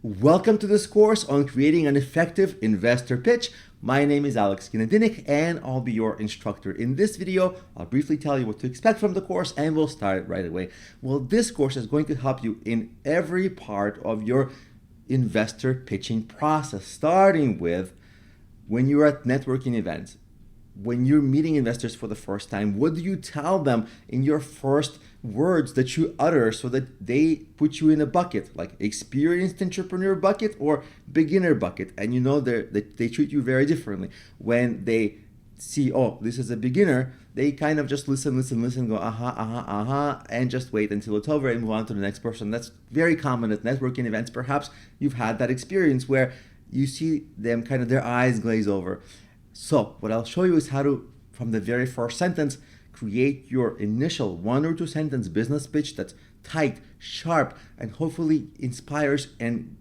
Welcome to this course on creating an effective investor pitch. My name is Alex Kinedinik and I'll be your instructor. In this video, I'll briefly tell you what to expect from the course and we'll start right away. Well, this course is going to help you in every part of your investor pitching process, starting with when you're at networking events. When you're meeting investors for the first time, what do you tell them in your first words that you utter so that they put you in a bucket, like experienced entrepreneur bucket or beginner bucket? And you know they treat you very differently. When they see, oh, this is a beginner, they kind of just listen, go, and just wait until it's over and move on to the next person. That's very common at networking events. Perhaps you've had that experience where you see them kind of their eyes glaze over. So what I'll show you is how to, from the very first sentence, create your initial 1 or 2 sentence business pitch that's tight, sharp, and hopefully inspires and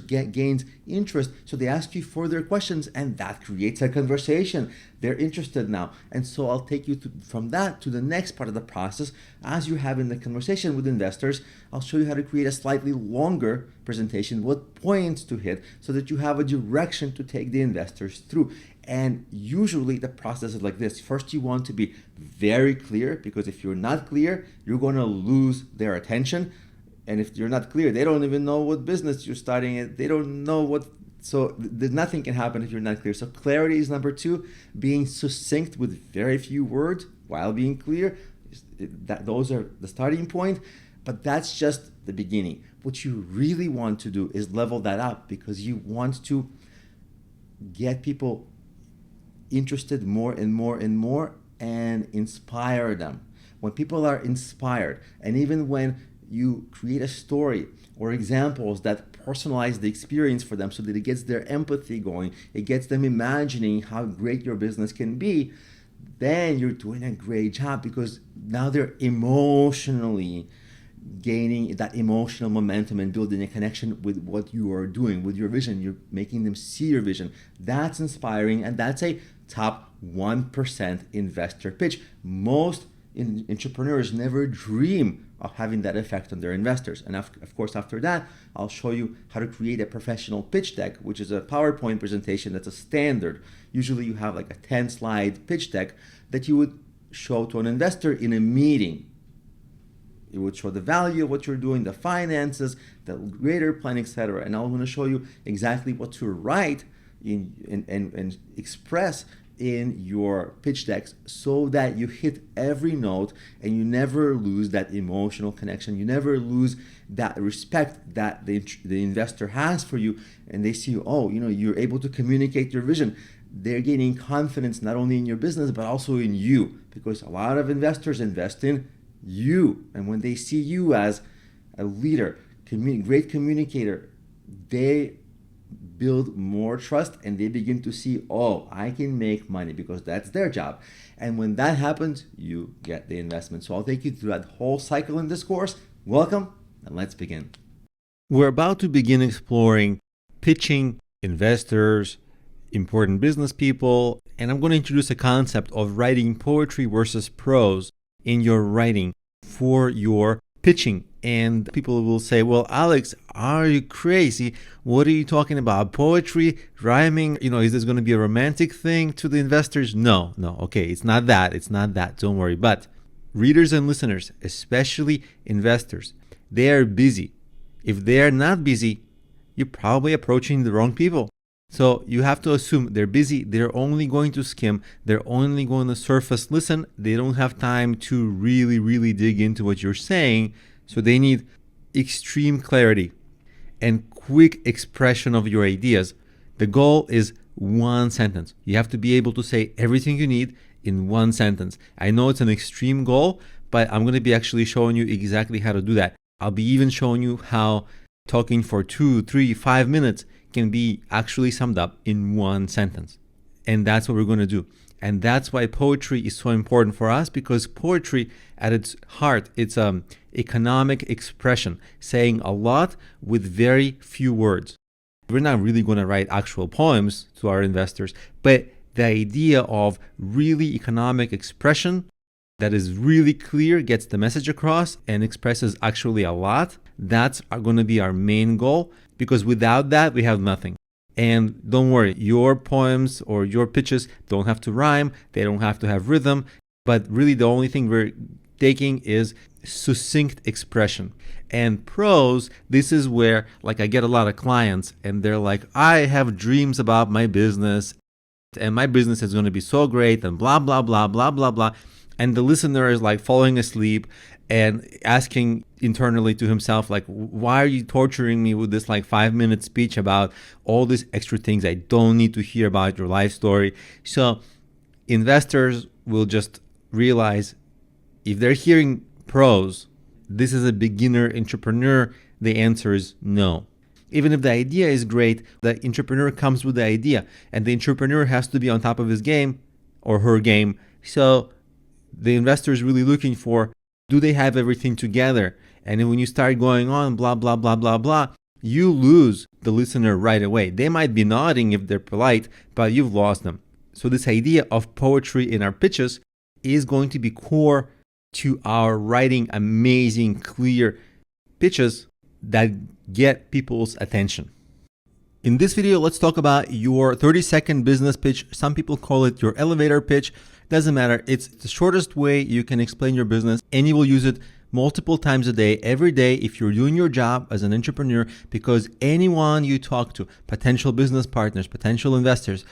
gains interest. So they ask you further questions and that creates a conversation. They're interested now. And so I'll take you from that to the next part of the process. As you have in the conversation with investors, I'll show you how to create a slightly longer presentation, what points to hit so that you have a direction to take the investors through. And usually the process is like this. First, you want to be very clear, because if you're not clear, you're going to lose their attention. And if you're not clear, they don't even know what business you're starting. They don't know what, so nothing can happen if you're not clear. So clarity is number 2, being succinct with very few words while being clear. Those are the starting point, but that's just the beginning. What you really want to do is level that up, because you want to get people interested more and more and more and inspire them. When people are inspired, and even when you create a story or examples that personalize the experience for them so that it gets their empathy going, it gets them imagining how great your business can be, then you're doing a great job, because now they're emotionally gaining that emotional momentum and building a connection with what you are doing, with your vision. You're making them see your vision. That's inspiring, and that's a top 1% investor pitch. Most entrepreneurs never dream of having that effect on their investors. And of course, after that, I'll show you how to create a professional pitch deck, which is a PowerPoint presentation that's a standard. Usually you have like a 10-slide pitch deck that you would show to an investor in a meeting. It would show the value of what you're doing, the finances, the greater plan, etc. And I'm going to show you exactly what to write and express in your pitch decks so that you hit every note and you never lose that emotional connection. You never lose that respect that the investor has for you, and they see, oh, you're able to communicate your vision. They're gaining confidence not only in your business but also in you, because a lot of investors invest in you, and when they see you as a leader, great communicator, they build more trust and they begin to see, oh, I can make money, because that's their job. And when that happens, you get the investment. So I'll take you through that whole cycle in this course. Welcome, and let's begin. We're about to begin exploring pitching investors, important business people, and I'm going to introduce a concept of writing poetry versus prose in your writing for your pitching. And people will say, well, Alex, are you crazy? What are you talking about? Poetry, rhyming, is this going to be a romantic thing to the investors? No, okay, it's not that, don't worry. But readers and listeners, especially investors, they are busy. If they are not busy, you're probably approaching the wrong people. So you have to assume they're busy. They're only going to skim. They're only going to surface listen. They don't have time to really, really dig into what you're saying. So they need extreme clarity and quick expression of your ideas. The goal is 1 sentence. You have to be able to say everything you need in 1 sentence. I know it's an extreme goal, but I'm going to be actually showing you exactly how to do that. I'll be even showing you how talking for 2, 3, 5 minutes can be actually summed up in 1 sentence. And that's what we're going to do. And that's why poetry is so important for us, because poetry at its heart, it's economic expression, saying a lot with very few words. We're not really going to write actual poems to our investors, but the idea of really economic expression that is really clear, gets the message across, and expresses actually a lot, that's going to be our main goal. because without that, we have nothing. And don't worry, your poems or your pitches don't have to rhyme, they don't have to have rhythm, but really the only thing we're taking is succinct expression. And prose, this is where, like, I get a lot of clients and they're like, I have dreams about my business and my business is going to be so great and blah, blah, blah, blah, blah, blah. And the listener is like falling asleep and asking internally to himself, like, why are you torturing me with this like 5-minute speech about all these extra things I don't need to hear about your life story? So investors will just realize if they're hearing prose, this is a beginner entrepreneur, the answer is no. Even if the idea is great, the entrepreneur comes with the idea and the entrepreneur has to be on top of his game or her game. So the investor is really looking for, do they have everything together? And then when you start going on blah, blah, blah, blah, blah, you lose the listener right away. They might be nodding if they're polite, but you've lost them. So this idea of poetry in our pitches is going to be core to our writing amazing, clear pitches that get people's attention. In this video, let's talk about your 30-second business pitch. Some people call it your elevator pitch. Doesn't matter. It's the shortest way you can explain your business, and you will use it multiple times a day, every day, if you're doing your job as an entrepreneur, because anyone you talk to, potential business partners, potential investors,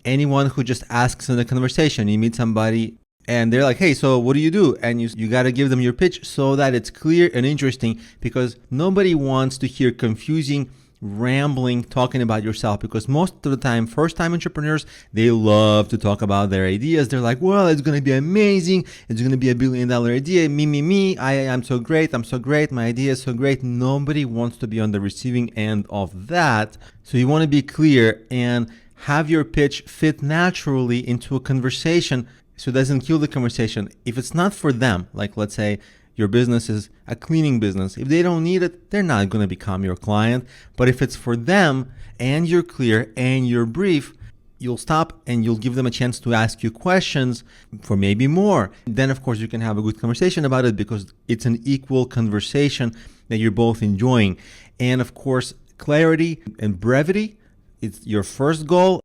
anyone who just asks in a conversation, you meet somebody and they're like, hey, so what do you do? And you got to give them your pitch so that it's clear and interesting, because nobody wants to hear confusing, rambling, talking about yourself, because most of the time, first-time entrepreneurs, they love to talk about their ideas. They're like, well, it's going to be amazing. It's going to be $1 billion idea. Me. I'm so great. I'm so great. My idea is so great. Nobody wants to be on the receiving end of that. So you want to be clear and have your pitch fit naturally into a conversation so it doesn't kill the conversation. If it's not for them, like let's say your business is a cleaning business, if they don't need it, they're not going to become your client. But if it's for them and you're clear and you're brief, you'll stop and you'll give them a chance to ask you questions for maybe more. Then, of course, you can have a good conversation about it because it's an equal conversation that you're both enjoying. And of course, clarity and brevity, it's your first goal.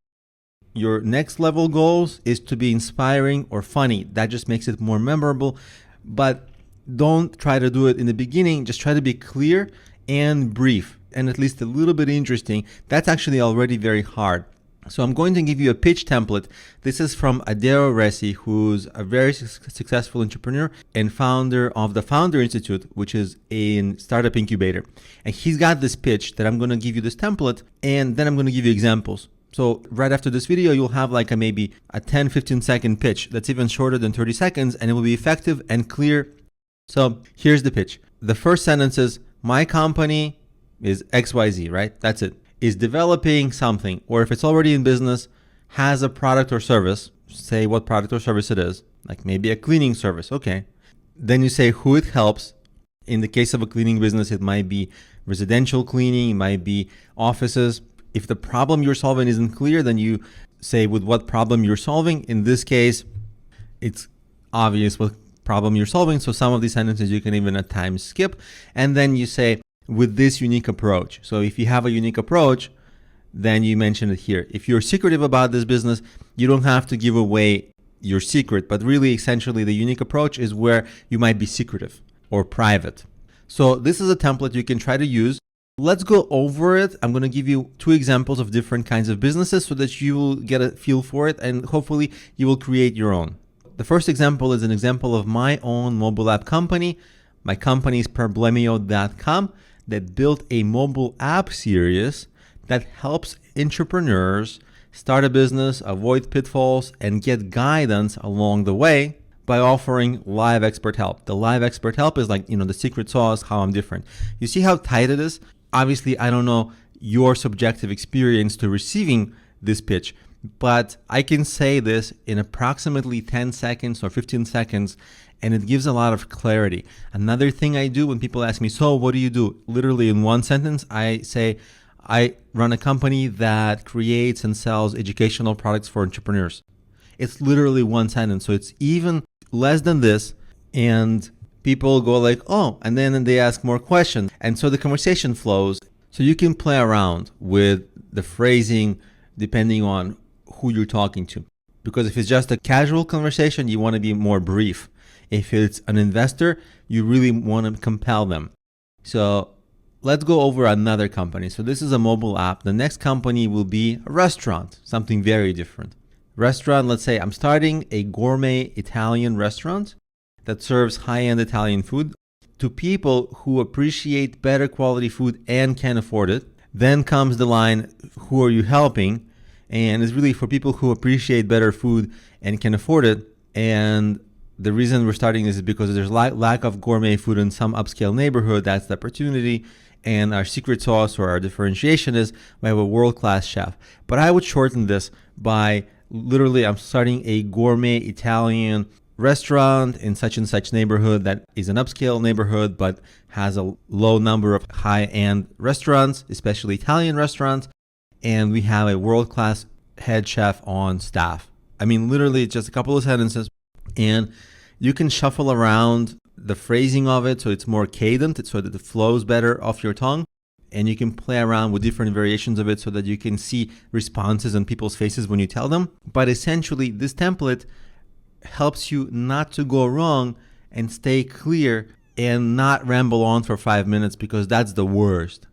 Your next level goals is to be inspiring or funny. That just makes it more memorable. But don't try to do it in the beginning. Just try to be clear and brief and at least a little bit interesting. That's actually already very hard. So I'm going to give you a pitch template. This is from Adeo Resi, who's a very successful entrepreneur and founder of the Founder Institute, which is a startup incubator. And he's got this pitch that I'm going to give you this template, and then I'm going to give you examples. So right after this video, you'll have like maybe a 10-15 second pitch that's even shorter than 30 seconds, and it will be effective and clear. So here's the pitch. The first sentence is, my company is XYZ, right? That's it. Is developing something, or if it's already in business, has a product or service. Say what product or service it is, like maybe a cleaning service. Okay. Then you say who it helps. In the case of a cleaning business, it might be residential cleaning, it might be offices. If the problem you're solving isn't clear, then you say with what problem you're solving. In this case, it's obvious what problem you're solving. So some of these sentences you can even at times skip. And then you say with this unique approach. So if you have a unique approach, then you mention it here. If you're secretive about this business, you don't have to give away your secret, but really essentially the unique approach is where you might be secretive or private. So this is a template you can try to use. Let's go over it. I'm going to give you 2 examples of different kinds of businesses so that you will get a feel for it, and hopefully you will create your own. The first example is an example of my own mobile app company. My company is Problemio.com that built a mobile app series that helps entrepreneurs start a business, avoid pitfalls, and get guidance along the way by offering live expert help. The live expert help is like, the secret sauce, how I'm different. You see how tight it is? Obviously, I don't know your subjective experience to receiving this pitch, but I can say this in approximately 10 seconds or 15 seconds, and it gives a lot of clarity. Another thing I do when people ask me, so what do you do? Literally in one sentence, I say, I run a company that creates and sells educational products for entrepreneurs. It's literally one sentence. So it's even less than this. And people go like, oh, and then they ask more questions. And so the conversation flows. So you can play around with the phrasing depending on who you're talking to. Because if it's just a casual conversation, you want to be more brief. If it's an investor, you really want to compel them. So let's go over another company. So this is a mobile app. The next company will be a restaurant, something very different. Restaurant, let's say I'm starting a gourmet Italian restaurant that serves high-end Italian food to people who appreciate better quality food and can afford it. Then comes the line, who are you helping? And it's really for people who appreciate better food and can afford it. And the reason we're starting this is because there's lack of gourmet food in some upscale neighborhood. That's the opportunity. And our secret sauce or our differentiation is we have a world-class chef. But I would shorten this by literally I'm starting a gourmet Italian restaurant in such and such neighborhood that is an upscale neighborhood but has a low number of high-end restaurants, especially Italian restaurants, and we have a world-class head chef on staff. I mean, literally just a couple of sentences, and you can shuffle around the phrasing of it so it's more cadent, so that it flows better off your tongue, and you can play around with different variations of it so that you can see responses on people's faces when you tell them. But essentially, this template helps you not to go wrong and stay clear and not ramble on for 5 minutes, because that's the worst.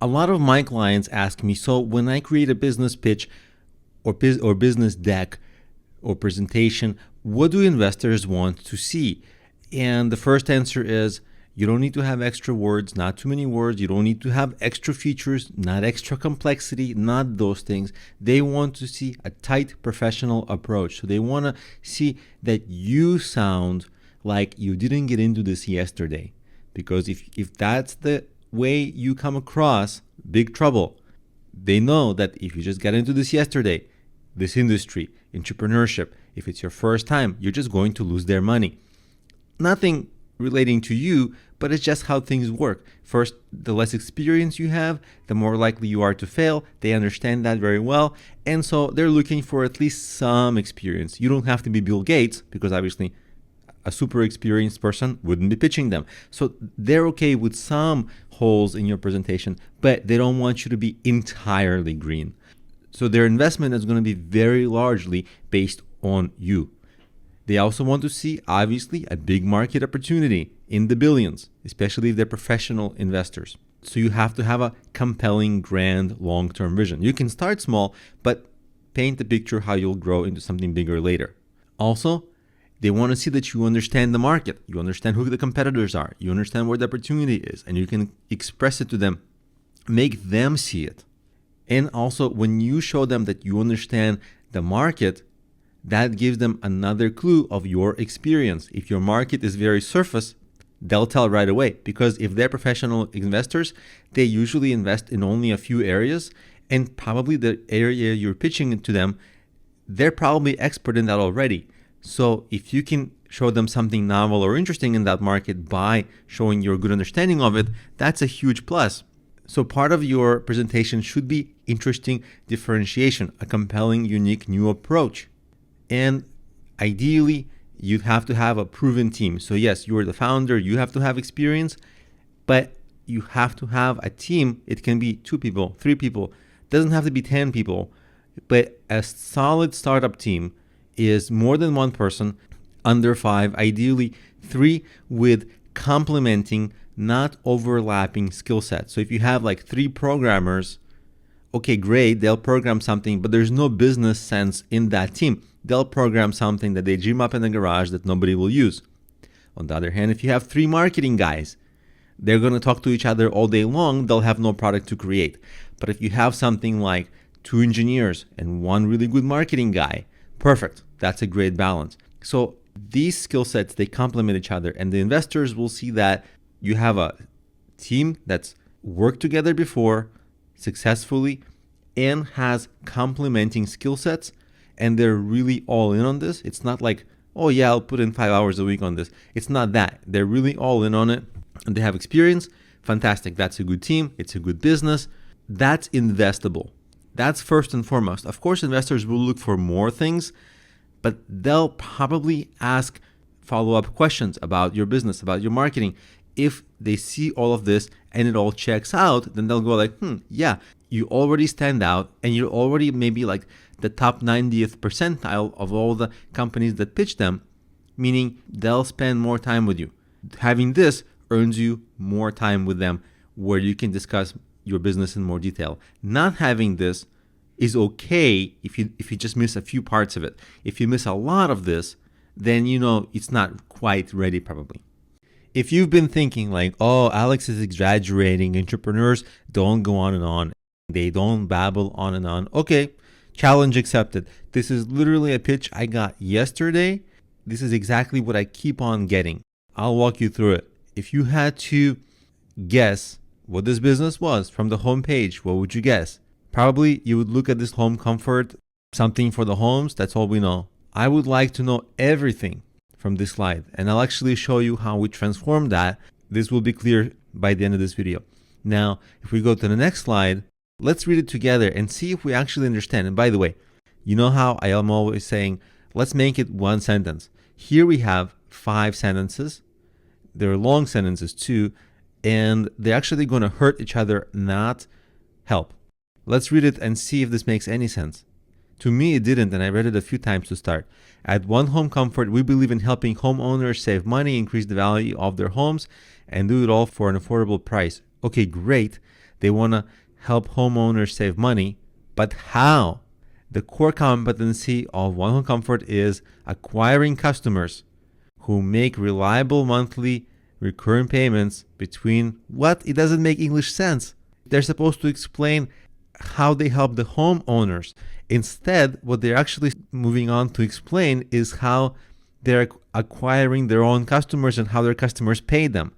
A lot of my clients ask me, so when I create a business pitch or business deck or presentation, what do investors want to see? And the first answer is, you don't need to have extra words, not too many words. You don't need to have extra features, not extra complexity, not those things. They want to see a tight professional approach. So they want to see that you sound like you didn't get into this yesterday. Because if that's the way you come across, big trouble. They know that if you just got into this yesterday, this industry, entrepreneurship, if it's your first time, you're just going to lose their money. Nothing relating to you, but it's just how things work. First, the less experience you have, the more likely you are to fail. They understand that very well. And so they're looking for at least some experience. You don't have to be Bill Gates, because obviously a super experienced person wouldn't be pitching them. So they're okay with some holes in your presentation, but they don't want you to be entirely green. So their investment is going to be very largely based on you. They also want to see, obviously, a big market opportunity in the billions, especially if they're professional investors. So you have to have a compelling, grand, long-term vision. You can start small, but paint the picture how you'll grow into something bigger later. Also, they want to see that you understand the market. You understand who the competitors are. You understand where the opportunity is, and you can express it to them. Make them see it. And also, when you show them that you understand the market, that gives them another clue of your experience. If your market is very surface, they'll tell right away, because if they're professional investors, they usually invest in only a few areas, and probably the area you're pitching to them, they're probably expert in that already. So if you can show them something novel or interesting in that market by showing your good understanding of it, that's a huge plus. So part of your presentation should be interesting differentiation, a compelling, unique, new approach. And ideally, you'd have to have a proven team. So yes, you're the founder, you have to have experience, but you have to have a team. It can be 2 people, 3 people, it doesn't have to be 10 people, but a solid startup team is more than 1 person, under 5, ideally 3, with complementing, not overlapping skill sets. So if you have like 3 programmers, okay, great, they'll program something, but there's no business sense in that team. They'll program something that they dream up in the garage that nobody will use. On the other hand, if you have 3 marketing guys, they're going to talk to each other all day long. They'll have no product to create. But if you have something like 2 engineers and 1 really good marketing guy, perfect. That's a great balance. So these skill sets, they complement each other, and the investors will see that you have a team that's worked together before successfully and has complementing skill sets, and they're really all in on this. It's not like, oh yeah, I'll put in 5 hours a week on this. It's not that. They're really all in on it, and they have experience. Fantastic. That's a good team. It's a good business. That's investable. That's first and foremost. Of course, investors will look for more things, but they'll probably ask follow-up questions about your business, about your marketing. if they see all of this and it all checks out, then they'll go like, yeah, you already stand out and you're already maybe like the top 90th percentile of all the companies that pitch them, meaning they'll spend more time with you. Having this earns you more time with them where you can discuss your business in more detail. Not having this is okay if you just miss a few parts of it. If you miss a lot of this, then you know it's not quite ready probably. If you've been thinking like, oh, Alex is exaggerating, entrepreneurs don't go on and on, they don't babble on and on. Okay, challenge accepted. This is literally a pitch I got yesterday. This is exactly what I keep on getting. I'll walk you through it. If you had to guess what this business was from the homepage, what would you guess? Probably you would look at this home comfort, something for the homes. That's all we know. I would like to know everything from this slide, and I'll actually show you how we transform that. This will be clear by the end of this video. Now, if we go to the next slide, let's read it together and see if we actually understand. And by the way, you know how I am always saying, let's make it one sentence. Here we have 5 sentences. They're long sentences too, and they're actually going to hurt each other, not help. Let's read it and see if this makes any sense. To me, it didn't, and I read it a few times to start. At One Home Comfort, we believe in helping homeowners save money, increase the value of their homes, and do it all for an affordable price. Okay, great. They want to help homeowners save money, but how? The core competency of One Home Comfort is acquiring customers who make reliable monthly recurring payments between what? It doesn't make English sense. They're supposed to explain how they help the homeowners. Instead, what they're actually moving on to explain is how they're acquiring their own customers and how their customers pay them.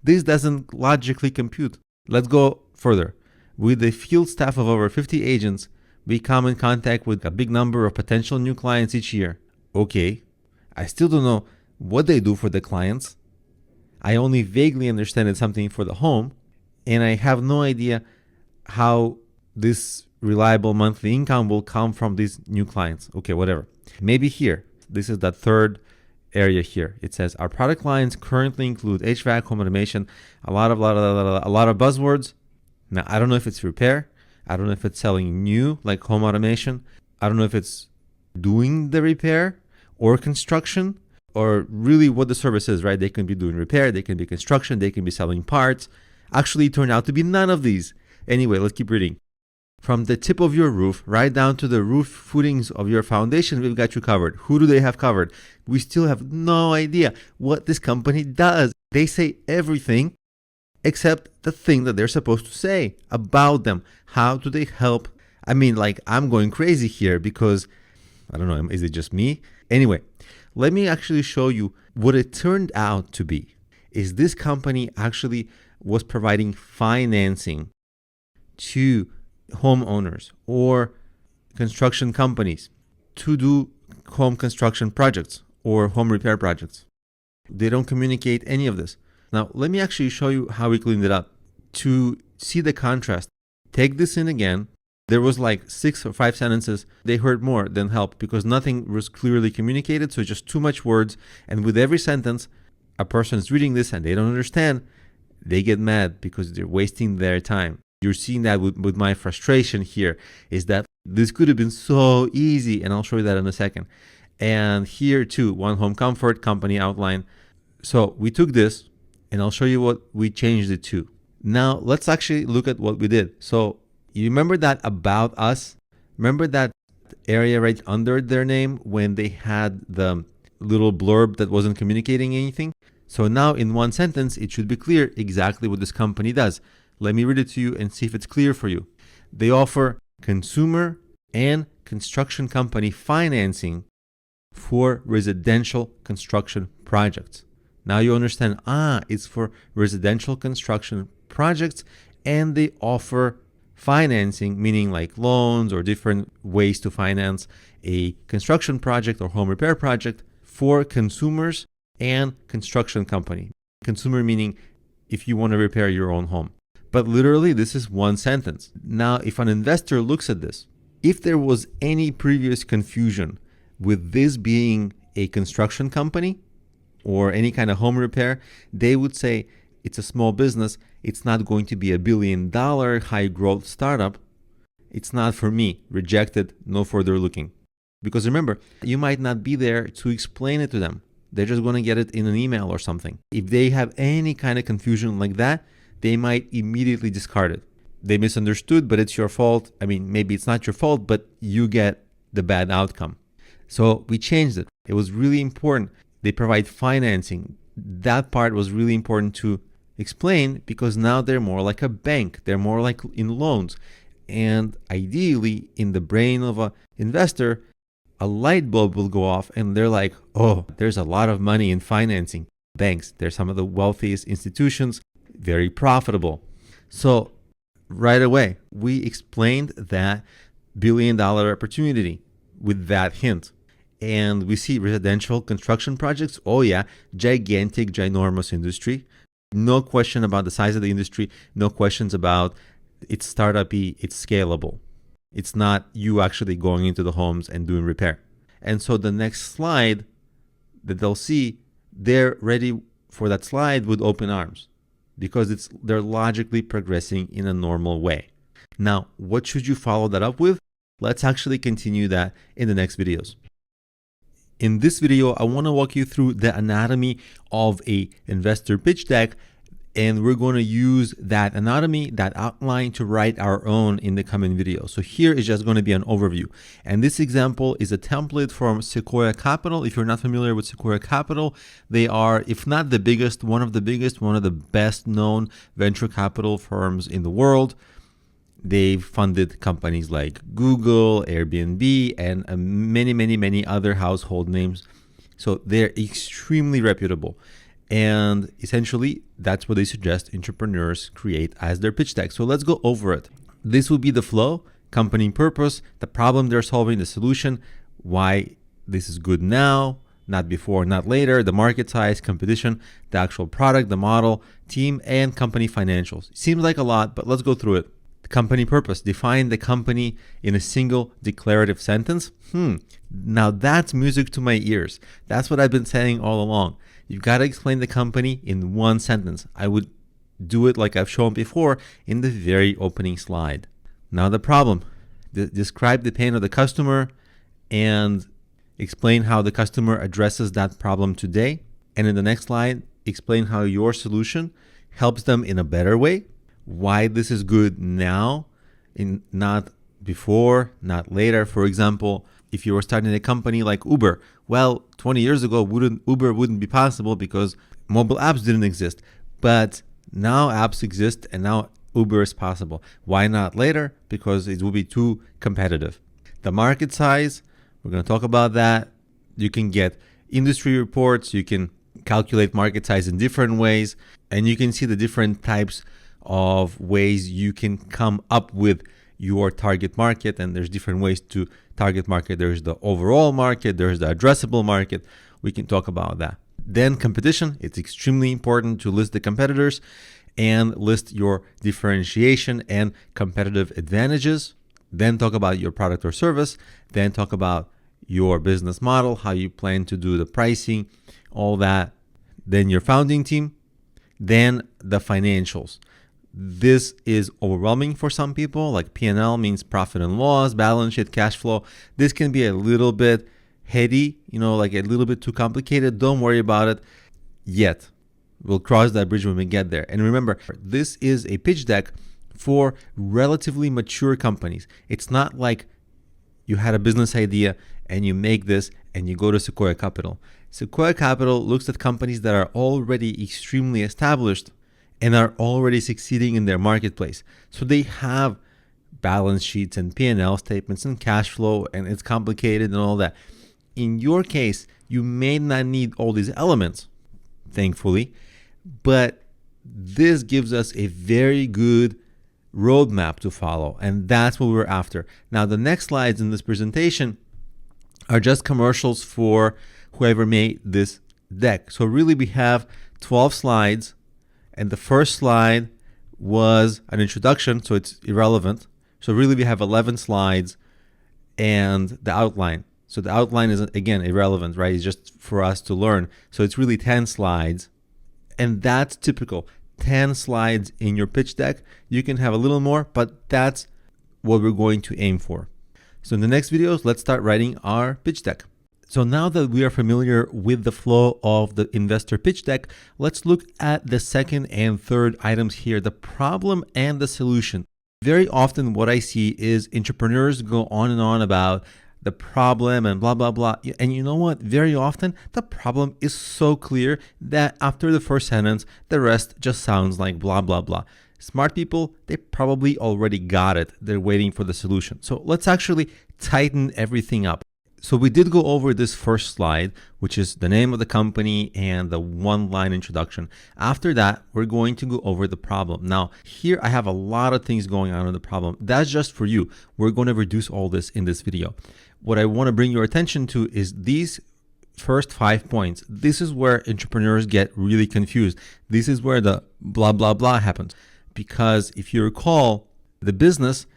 This doesn't logically compute. Let's go further. With a field staff of over 50 agents, we come in contact with a big number of potential new clients each year. Okay, I still don't know what they do for the clients. I only vaguely understand it's something for the home, and I have no idea how this reliable monthly income will come from these new clients. Okay, whatever. Maybe here, this is the third area here. It says our product lines currently include HVAC, home automation, a lot of buzzwords. Now, I don't know if it's repair. I don't know if it's selling new, like home automation. I don't know if it's doing the repair or construction, or really what the service is, right? They can be doing repair, they can be construction, they can be selling parts. Actually, it turned out to be none of these. Anyway, let's keep reading. From the tip of your roof right down to the roof footings of your foundation, we've got you covered. Who do they have covered? We still have no idea what this company does. They say everything except the thing that they're supposed to say about them. How do they help? I mean, like, I'm going crazy here because, I don't know, is it just me? Anyway, let me actually show you what it turned out to be. Is this company actually was providing financing to homeowners or construction companies to do home construction projects or home repair projects. They don't communicate any of this. Now, let me actually show you how we cleaned it up. To see the contrast, take this in again. There was like 6 or 5 sentences. They hurt more than help because nothing was clearly communicated, so just too much words. And with every sentence, a person is reading this and they don't understand. They get mad because they're wasting their time. You're seeing that with my frustration here, is that this could have been so easy, and I'll show you that in a second. And here too, One Home Comfort company outline. So we took this, and I'll show you what we changed it to. Now let's actually look at what we did. So you remember that about us? Remember that area right under their name when they had the little blurb that wasn't communicating anything? So now in one sentence, it should be clear exactly what this company does. Let me read it to you and see if it's clear for you. They offer consumer and construction company financing for residential construction projects. Now you understand, it's for residential construction projects, and they offer financing, meaning like loans or different ways to finance a construction project or home repair project for consumers and construction company. Consumer meaning if you want to repair your own home. But literally, this is one sentence. Now, if an investor looks at this, if there was any previous confusion with this being a construction company or any kind of home repair, they would say, it's a small business. It's not going to be a $1 billion high growth startup. It's not for me. Rejected, no further looking. Because remember, you might not be there to explain it to them. They're just going to get it in an email or something. If they have any kind of confusion like that, they might immediately discard it. They misunderstood, but it's your fault. I mean, maybe it's not your fault, but you get the bad outcome. So we changed it. It was really important. They provide financing. That part was really important to explain because now they're more like a bank. They're more like in loans. And ideally, in the brain of an investor, a light bulb will go off and they're like, oh, there's a lot of money in financing. Banks, they're some of the wealthiest institutions, very profitable. So right away, we explained that $1 billion opportunity with that hint. And we see residential construction projects. Oh yeah, gigantic, ginormous industry. No question about the size of the industry. No questions about it's startup-y, it's scalable. It's not you actually going into the homes and doing repair. And so the next slide that they'll see, they're ready for that slide with open arms because they're logically progressing in a normal way. Now, what should you follow that up with? Let's actually continue that in the next videos. In this video, I want to walk you through the anatomy of an investor pitch deck, and we're going to use that anatomy, that outline to write our own in the coming video. So here is just going to be an overview. And this example is a template from Sequoia Capital. If you're not familiar with Sequoia Capital, they are, if not the biggest, one of the best known venture capital firms in the world. They've funded companies like Google, Airbnb, and many other household names. So they're extremely reputable. And essentially, that's what they suggest entrepreneurs create as their pitch deck. So let's go over it. This will be the flow, company purpose, the problem they're solving, the solution, why this is good now, not before, not later, the market size, competition, the actual product, the model, team, and company financials. Seems like a lot, but let's go through it. Company purpose. Define the company in a single declarative sentence. Now that's music to my ears. That's what I've been saying all along. You've got to explain the company in one sentence. I would do it like I've shown before in the very opening slide. Now the problem. Describe the pain of the customer and explain how the customer addresses that problem today. And in the next slide, explain how your solution helps them in a better way. Why this is good now, not before, not later. For example, if you were starting a company like Uber, well, 20 years ago, Uber wouldn't be possible because mobile apps didn't exist. But now apps exist and now Uber is possible. Why not later? Because it will be too competitive. The market size, we're going to talk about that. You can get industry reports. You can calculate market size in different ways. And you can see the different types of ways you can come up with your target market. And there's different ways to target market. There's the overall market. There's the addressable market. We can talk about that. Then competition. It's extremely important to list the competitors and list your differentiation and competitive advantages. Then talk about your product or service. Then talk about your business model, how you plan to do the pricing, all that. Then your founding team. Then the financials. This is overwhelming for some people, like P&L means profit and loss, balance sheet, cash flow. This can be a little bit heady, like a little bit too complicated. Don't worry about it yet. We'll cross that bridge when we get there. And remember, this is a pitch deck for relatively mature companies. It's not like you had a business idea and you make this and you go to Sequoia Capital. Sequoia Capital looks at companies that are already extremely established and are already succeeding in their marketplace. So they have balance sheets and P&L statements and cash flow, and it's complicated and all that. In your case, you may not need all these elements, thankfully, but this gives us a very good roadmap to follow, and that's what we're after. Now, the next slides in this presentation are just commercials for whoever made this deck. So really, we have 12 slides. And the first slide was an introduction, so it's irrelevant. So really we have 11 slides and the outline. So the outline is, again, irrelevant, right? It's just for us to learn. So it's really 10 slides. And that's typical. 10 slides in your pitch deck. You can have a little more, but that's what we're going to aim for. So in the next videos, let's start writing our pitch deck. So now that we are familiar with the flow of the investor pitch deck, let's look at the second and third items here, the problem and the solution. Very often what I see is entrepreneurs go on and on about the problem and blah, blah, blah. And you know what? Very often the problem is so clear that after the first sentence, the rest just sounds like blah, blah, blah. Smart people, they probably already got it. They're waiting for the solution. So let's actually tighten everything up. So we did go over this first slide, which is the name of the company and the one-line introduction. After that, we're going to go over the problem. Now, here I have a lot of things going on in the problem. That's just for you. We're going to reduce all this in this video. What I want to bring your attention to is these first 5 points. This is where entrepreneurs get really confused. This is where the blah, blah, blah happens. Because if you recall, the business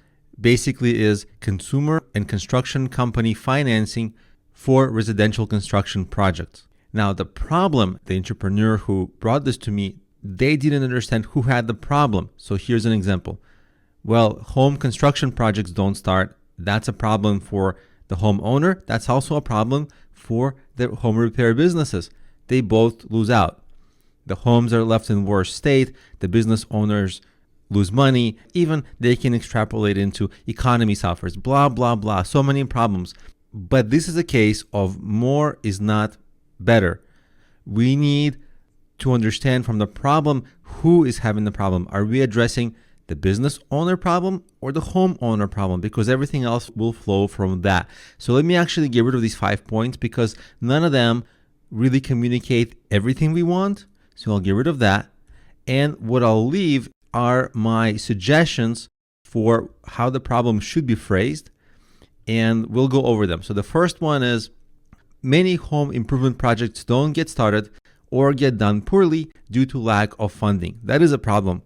basically is consumer and construction company financing for residential construction projects. Now, the problem, the entrepreneur who brought this to me, they didn't understand who had the problem. So here's an example. Well, home construction projects don't start. That's a problem for the homeowner. That's also a problem for the home repair businesses. They both lose out. The homes are left in worse state. The business owners lose money. Even they can extrapolate into economy suffers, blah, blah, blah. So many problems. But this is a case of more is not better. We need to understand from the problem who is having the problem. Are we addressing the business owner problem or the homeowner problem? Because everything else will flow from that. So let me actually get rid of these 5 points because none of them really communicate everything we want. So I'll get rid of that. And what I'll leave are my suggestions for how the problem should be phrased, and we'll go over them. So the first one is many home improvement projects don't get started or get done poorly due to lack of funding. That is a problem.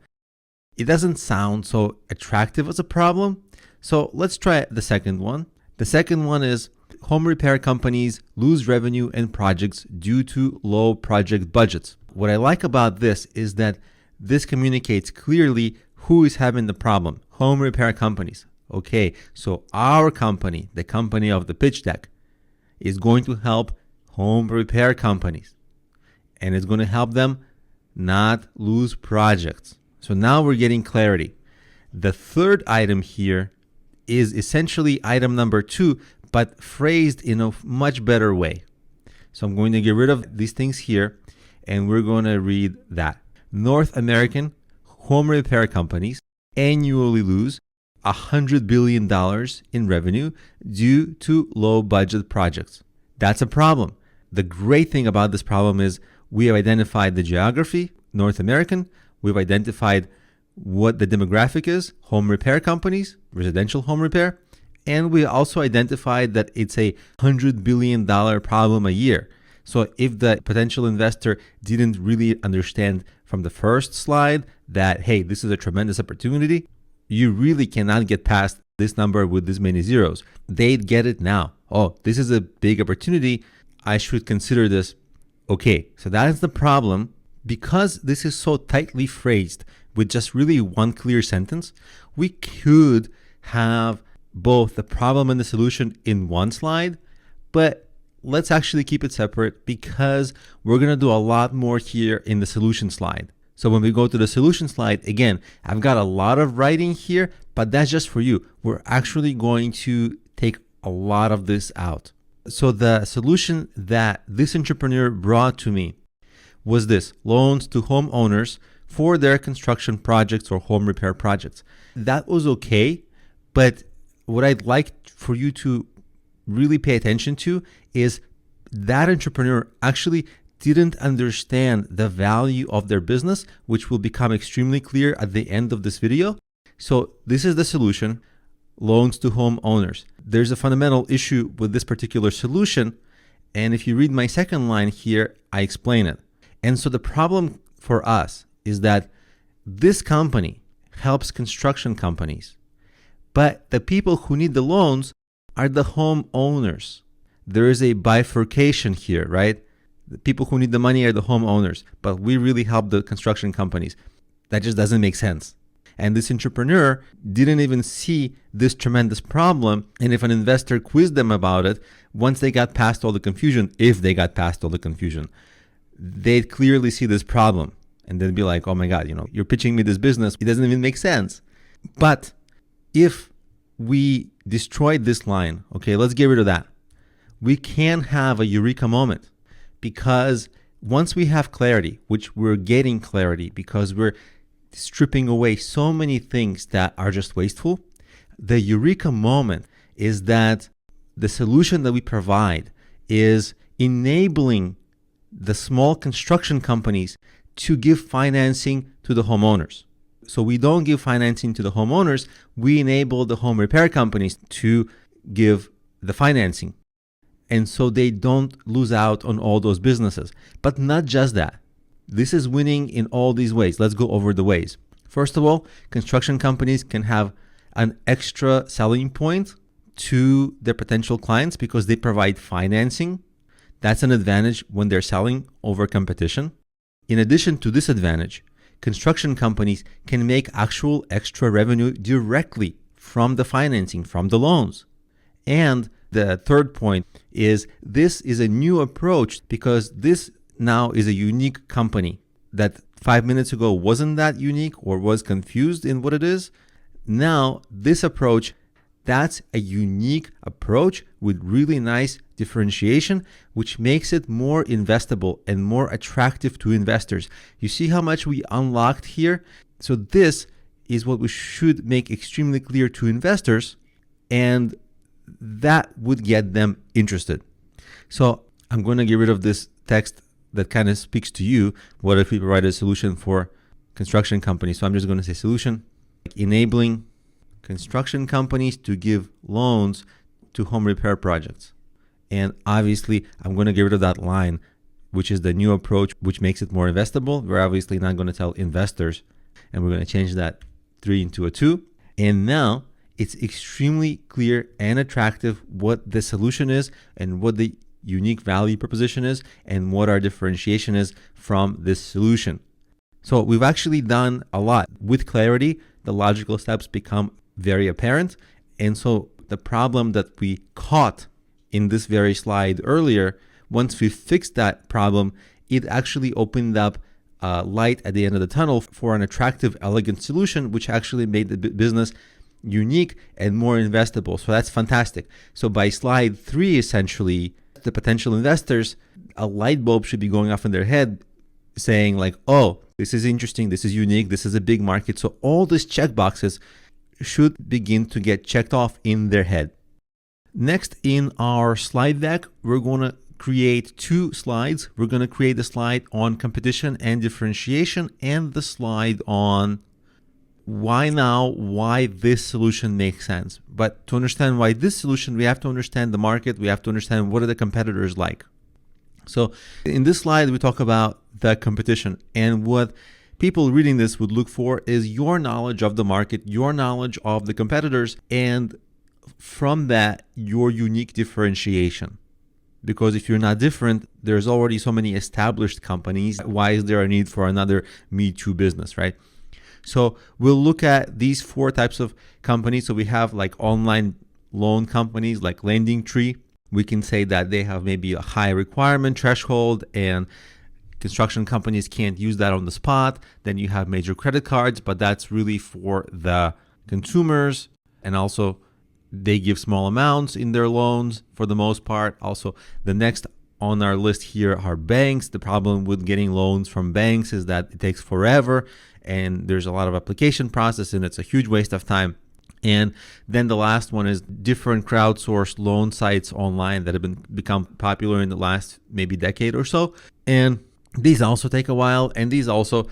It doesn't sound so attractive as a problem. So let's try the second one. The second one is home repair companies lose revenue and projects due to low project budgets. What I like about this is that this communicates clearly who is having the problem. Home repair companies. Okay, so our company, the company of the pitch deck, is going to help home repair companies. And it's going to help them not lose projects. So now we're getting clarity. The third item here is essentially item number 2, but phrased in a much better way. So I'm going to get rid of these things here, and we're going to read that. North American home repair companies annually lose $100 billion in revenue due to low budget projects. That's a problem. The great thing about this problem is we have identified the geography, North American. We've identified what the demographic is, home repair companies, residential home repair. And we also identified that it's a $100 billion problem a year. So if the potential investor didn't really understand from the first slide that, hey, this is a tremendous opportunity, you really cannot get past this number with this many zeros. They'd get it now. Oh, this is a big opportunity. I should consider this. Okay, so that is the problem. Because this is so tightly phrased with just really one clear sentence, we could have both the problem and the solution in one slide, but let's actually keep it separate because we're going to do a lot more here in the solution slide. So when we go to the solution slide, again, I've got a lot of writing here, but that's just for you. We're actually going to take a lot of this out. So the solution that this entrepreneur brought to me was this: loans to homeowners for their construction projects or home repair projects. That was okay, but what I'd like for you to really pay attention to is that entrepreneur actually didn't understand the value of their business, which will become extremely clear at the end of this video. So this is the solution: loans to homeowners. There's a fundamental issue with this particular solution, and if you read my second line here, I explain it. And so the problem for us is that this company helps construction companies, but the people who need the loans are the homeowners. There is a bifurcation here, right? The people who need the money are the homeowners, but we really help the construction companies. That just doesn't make sense. And this entrepreneur didn't even see this tremendous problem. And if an investor quizzed them about it, once they got past all the confusion, if they got past all the confusion, they'd clearly see this problem. And they'd be like, oh my God, you're pitching me this business. It doesn't even make sense. But if we destroyed this line, okay, let's get rid of that. We can have a eureka moment, because once we have clarity, which we're getting clarity because we're stripping away so many things that are just wasteful, the eureka moment is that the solution that we provide is enabling the small construction companies to give financing to the homeowners. So we don't give financing to the homeowners, we enable the home repair companies to give the financing. And so they don't lose out on all those businesses. But not just that. This is winning in all these ways. Let's go over the ways. First of all, construction companies can have an extra selling point to their potential clients because they provide financing. That's an advantage when they're selling over competition. In addition to this advantage, construction companies can make actual extra revenue directly from the financing, from the loans. And the third point is this is a new approach because this now is a unique company that 5 minutes ago wasn't that unique or was confused in what it is. Now, this approach, that's a unique approach with really nice differentiation, which makes it more investable and more attractive to investors. You see how much we unlocked here? So this is what we should make extremely clear to investors, and that would get them interested. So I'm going to get rid of this text that kind of speaks to you. What if we provide a solution for construction companies? So I'm just going to say solution, enabling construction companies to give loans to home repair projects. And obviously, I'm going to get rid of that line, which is the new approach, which makes it more investable. We're obviously not going to tell investors, and we're going to change that 3 into a 2. And now it's extremely clear and attractive what the solution is and what the unique value proposition is and what our differentiation is from this solution. So we've actually done a lot. With clarity, the logical steps become very apparent. And so the problem that we caught in this very slide earlier, once we fixed that problem, it actually opened up light at the end of the tunnel for an attractive, elegant solution, which actually made the business unique and more investable. So that's fantastic. So by slide 3, essentially, the potential investors, a light bulb should be going off in their head saying like, oh, this is interesting, this is unique, this is a big market. So all these check boxes should begin to get checked off in their head. Next, in our slide deck, we're going to create 2 slides. We're going to create the slide on competition and differentiation and the slide on why now, why this solution makes sense. But to understand why this solution, we have to understand the market. We have to understand what are the competitors like. So in this slide, we talk about the competition, and what people reading this would look for is your knowledge of the market, your knowledge of the competitors, and from that, your unique differentiation. Because if you're not different, there's already so many established companies. Why is there a need for another Me Too business, right? So we'll look at these 4 types of companies. So we have like online loan companies like Lending Tree. We can say that they have maybe a high requirement threshold and construction companies can't use that on the spot. Then you have major credit cards, but that's really for the consumers. And also they give small amounts in their loans for the most part. Also, the next on our list here are banks. The problem with getting loans from banks is that it takes forever and there's a lot of application process and it's a huge waste of time. And then the last one is different crowdsourced loan sites online that have become popular in the last maybe decade or so. And these also take a while, and these also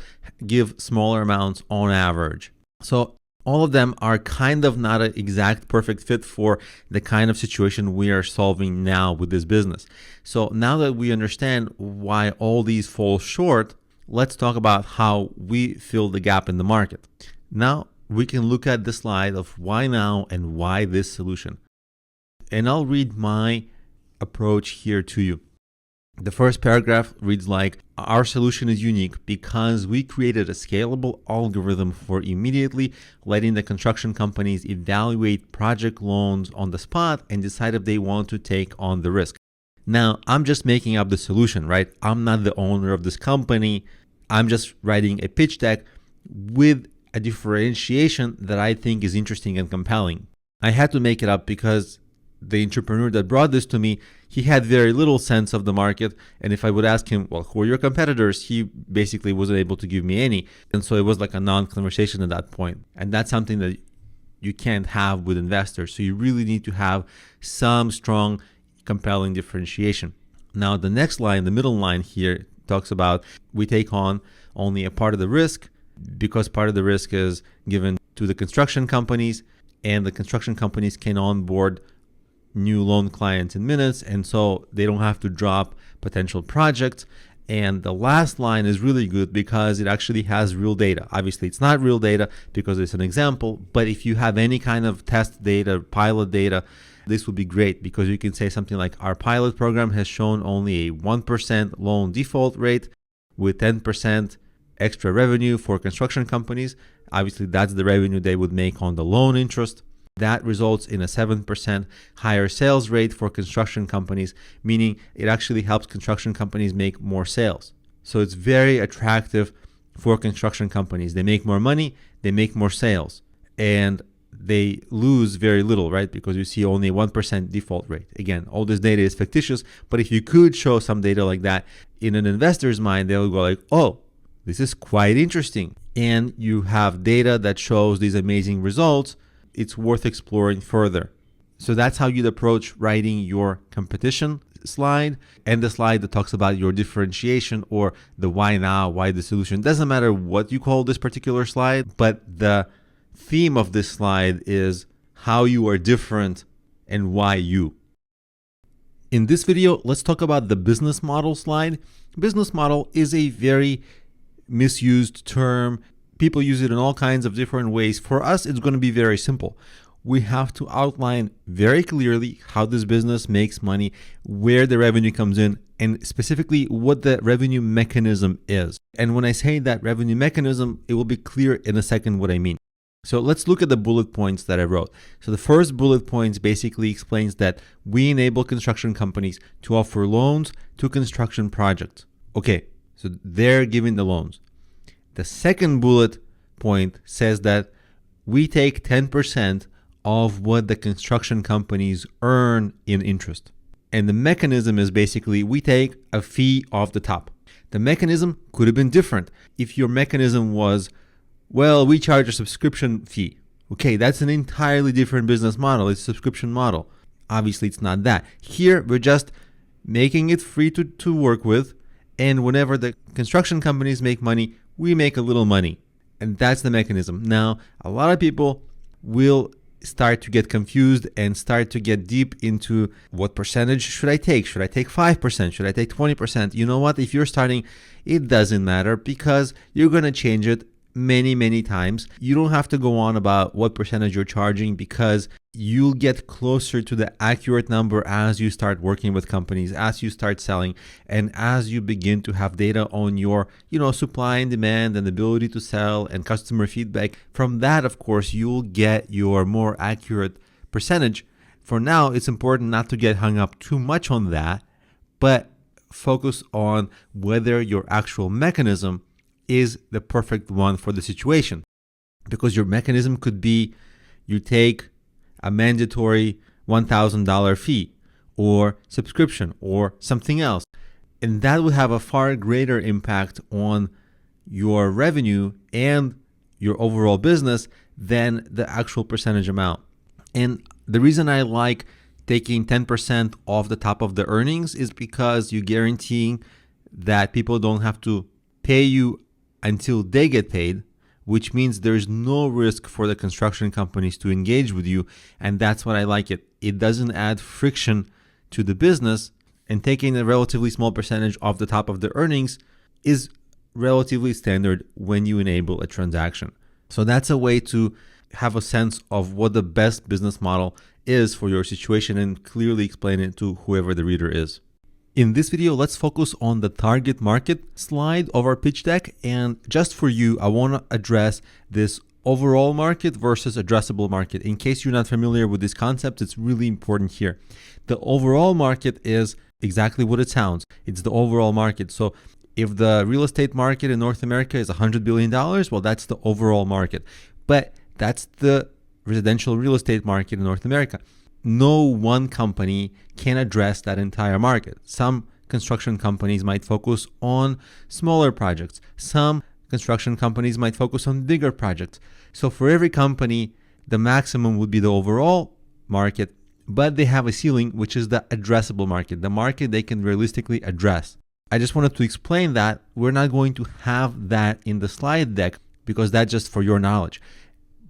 give smaller amounts on average. So all of them are kind of not an exact perfect fit for the kind of situation we are solving now with this business. So now that we understand why all these fall short, let's talk about how we fill the gap in the market. Now we can look at the slide of why now and why this solution. And I'll read my approach here to you. The first paragraph reads like, our solution is unique because we created a scalable algorithm for immediately letting the construction companies evaluate project loans on the spot and decide if they want to take on the risk. Now, I'm just making up the solution, right? I'm not the owner of this company. I'm just writing a pitch deck with a differentiation that I think is interesting and compelling. I had to make it up because the entrepreneur that brought this to me, he had very little sense of the market. And if I would ask him, well, who are your competitors? He basically wasn't able to give me any. And so it was like a non-conversation at that point. And that's something that you can't have with investors. So you really need to have some strong, compelling differentiation. Now, the next line, the middle line here, talks about we take on only a part of the risk because part of the risk is given to the construction companies, and the construction companies can onboard new loan clients in minutes, and so they don't have to drop potential projects. And the last line is really good because it actually has real data. Obviously, it's not real data because it's an example, but if you have any kind of test data, pilot data, this would be great because you can say something like, our pilot program has shown only a 1% loan default rate with 10% extra revenue for construction companies. Obviously, that's the revenue they would make on the loan interest. That results in a 7% higher sales rate for construction companies, meaning it actually helps construction companies make more sales. So it's very attractive for construction companies. They make more money, they make more sales, and they lose very little, right? Because you see only a 1% default rate. Again, all this data is fictitious, but if you could show some data like that in an investor's mind, they'll go like, oh, this is quite interesting. And you have data that shows these amazing results. It's worth exploring further. So that's how you'd approach writing your competition slide and the slide that talks about your differentiation or the why now, why the solution. Doesn't matter what you call this particular slide, but the theme of this slide is how you are different and why you. In this video, let's talk about the business model slide. Business model is a very misused term. People use it in all kinds of different ways. For us, it's going to be very simple. We have to outline very clearly how this business makes money, where the revenue comes in, and specifically what the revenue mechanism is. And when I say that revenue mechanism, it will be clear in a second what I mean. So let's look at the bullet points that I wrote. So the first bullet points basically explains that we enable construction companies to offer loans to construction projects. Okay, so they're giving the loans. The second bullet point says that we take 10% of what the construction companies earn in interest. And the mechanism is basically we take a fee off the top. The mechanism could have been different. If your mechanism was, well, we charge a subscription fee. Okay, that's an entirely different business model. It's a subscription model. Obviously, it's not that. Here, we're just making it free to work with. And whenever the construction companies make money, we make a little money. And that's the mechanism. Now, a lot of people will start to get confused and start to get deep into what percentage should I take? Should I take 5%? Should I take 20%? You know what? If you're starting, it doesn't matter because you're going to change it many times. You don't have to go on about what percentage you're charging because you'll get closer to the accurate number as you start working with companies, as you start selling, and as you begin to have data on your, supply and demand and ability to sell and customer feedback. From that, of course, you'll get your more accurate percentage. For now, it's important not to get hung up too much on that, but focus on whether your actual mechanism is the perfect one for the situation. Because your mechanism could be you take a mandatory $1,000 fee or subscription or something else. And that would have a far greater impact on your revenue and your overall business than the actual percentage amount. And the reason I like taking 10% off the top of the earnings is because you're guaranteeing that people don't have to pay you until they get paid, which means there's no risk for the construction companies to engage with you. And that's what I like it. It doesn't add friction to the business, and taking a relatively small percentage off the top of the earnings is relatively standard when you enable a transaction. So that's a way to have a sense of what the best business model is for your situation and clearly explain it to whoever the reader is. In this video, let's focus on the target market slide of our pitch deck. And just for you, I want to address this overall market versus addressable market. In case you're not familiar with this concept, it's really important here. The overall market is exactly what it sounds. It's the overall market. So if the real estate market in North America is $100 billion, well, that's the overall market. But that's the residential real estate market in North America. No one company can address that entire market. Some construction companies might focus on smaller projects. Some construction companies might focus on bigger projects. So for every company, the maximum would be the overall market, but they have a ceiling, which is the addressable market, the market they can realistically address. I just wanted to explain that we're not going to have that in the slide deck because that's just for your knowledge.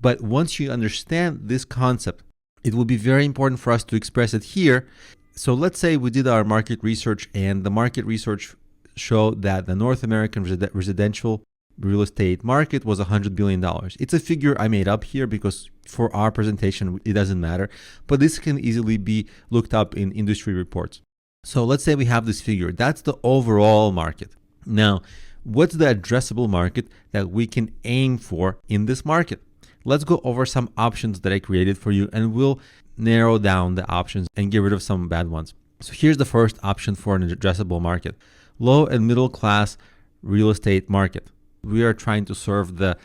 But once you understand this concept, it will be very important for us to express it here. So let's say we did our market research and the market research showed that the North American residential real estate market was $100 billion. It's a figure I made up here because for our presentation, it doesn't matter, but this can easily be looked up in industry reports. So let's say we have this figure. That's the overall market. Now, what's the addressable market that we can aim for in this market? Let's go over some options that I created for you and we'll narrow down the options and get rid of some bad ones. So here's the first option for an addressable market. Low and middle class real estate market. We are trying to serve the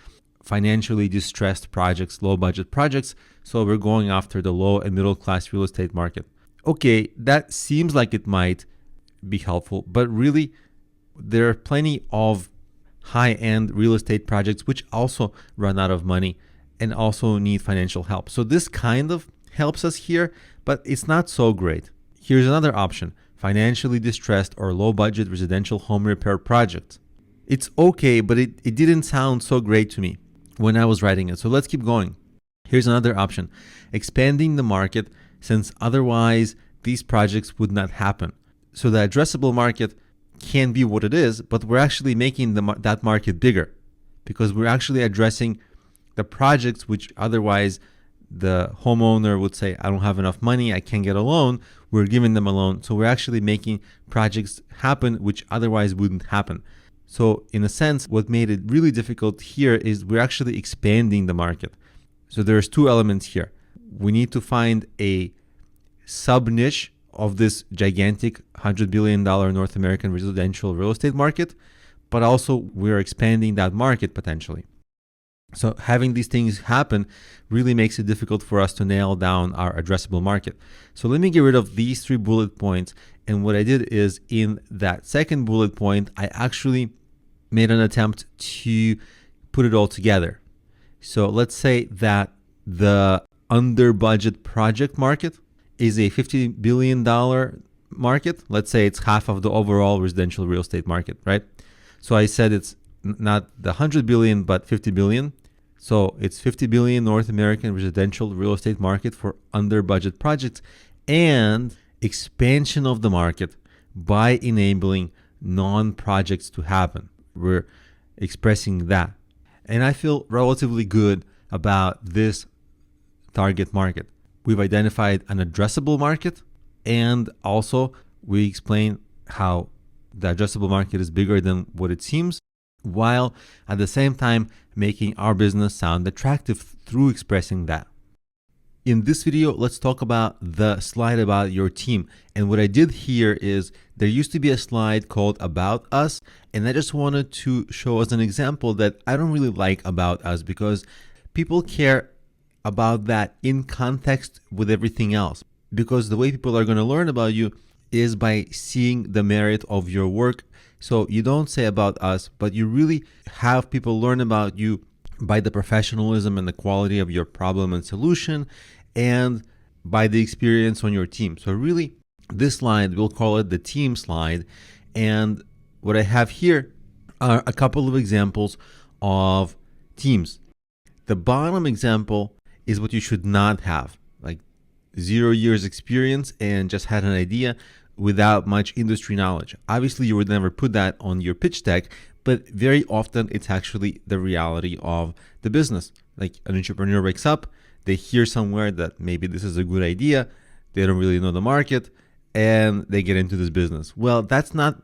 financially distressed projects, low budget projects. So we're going after the low and middle class real estate market. Okay, that seems like it might be helpful, but really there are plenty of high-end real estate projects which also run out of money and also need financial help. So this kind of helps us here, but it's not so great. Here's another option, financially distressed or low budget residential home repair projects. It's okay, but it didn't sound so great to me when I was writing it. So let's keep going. Here's another option, expanding the market since otherwise these projects would not happen. So the addressable market can be what it is, but we're actually making that market bigger because we're actually addressing the projects which otherwise the homeowner would say, I don't have enough money, I can't get a loan. We're giving them a loan. So we're actually making projects happen which otherwise wouldn't happen. So in a sense, what made it really difficult here is we're actually expanding the market. So there's two elements here. We need to find a sub niche of this gigantic $100 billion North American residential real estate market, but also we're expanding that market potentially. So having these things happen really makes it difficult for us to nail down our addressable market. So let me get rid of these 3 bullet points. And what I did is in that second bullet point, I actually made an attempt to put it all together. So let's say that the under budget project market is a $50 billion market. Let's say it's half of the overall residential real estate market, right? So I said it's not the 100 billion, but 50 billion. So it's 50 billion North American residential real estate market for under budget projects and expansion of the market by enabling non-projects to happen. We're expressing that. And I feel relatively good about this target market. We've identified an addressable market and also we explain how the addressable market is bigger than what it seems, while at the same time making our business sound attractive through expressing that. In this video, let's talk about the slide about your team. And what I did here is there used to be a slide called About Us, and I just wanted to show as an example that I don't really like About Us because people care about that in context with everything else. Because the way people are going to learn about you is by seeing the merit of your work. So you don't say about us, but you really have people learn about you by the professionalism and the quality of your problem and solution and by the experience on your team. So really, this slide, we'll call it the team slide. And what I have here are a couple of examples of teams. The bottom example is what you should not have, like 0 years experience and just had an idea without much industry knowledge. Obviously, you would never put that on your pitch deck, but very often it's actually the reality of the business. Like an entrepreneur wakes up, they hear somewhere that maybe this is a good idea, they don't really know the market, and they get into this business. Well, that's not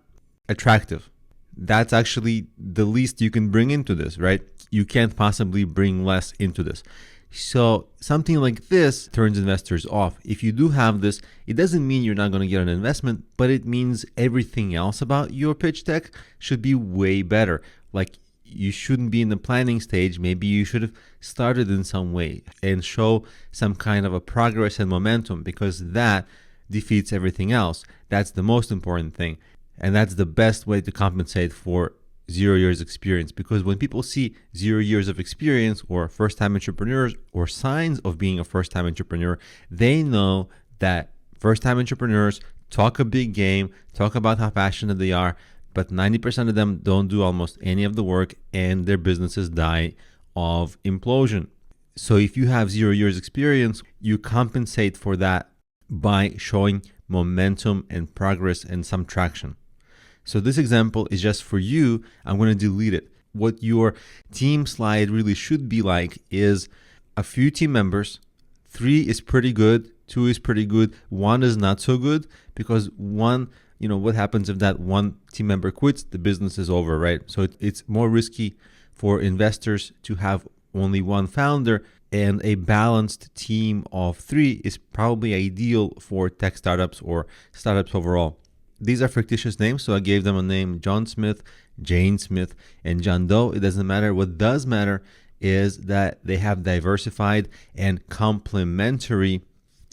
attractive. That's actually the least you can bring into this, right? You can't possibly bring less into this. So something like this turns investors off. If you do have this, it doesn't mean you're not going to get an investment, but it means everything else about your pitch deck should be way better. Like, you shouldn't be in the planning stage. Maybe you should have started in some way and show some kind of a progress and momentum, because that defeats everything else. That's the most important thing. And that's the best way to compensate for 0 years experience, because when people see 0 years of experience or first-time entrepreneurs or signs of being a first-time entrepreneur, they know that first-time entrepreneurs talk a big game, talk about how passionate they are, but 90% of them don't do almost any of the work, and their businesses die of implosion. So if you have 0 years experience, you compensate for that by showing momentum and progress and some traction. So this example is just for you. I'm going to delete it. What your team slide really should be like is a few team members. 3 is pretty good, 2 is pretty good, 1 is not so good, because 1, what happens if that 1 team member quits? The business is over, right? So it's more risky for investors to have only 1 founder, and a balanced team of 3 is probably ideal for tech startups or startups overall. These are fictitious names, so I gave them a name: John Smith, Jane Smith, and John Doe. It doesn't matter. What does matter is that they have diversified and complementary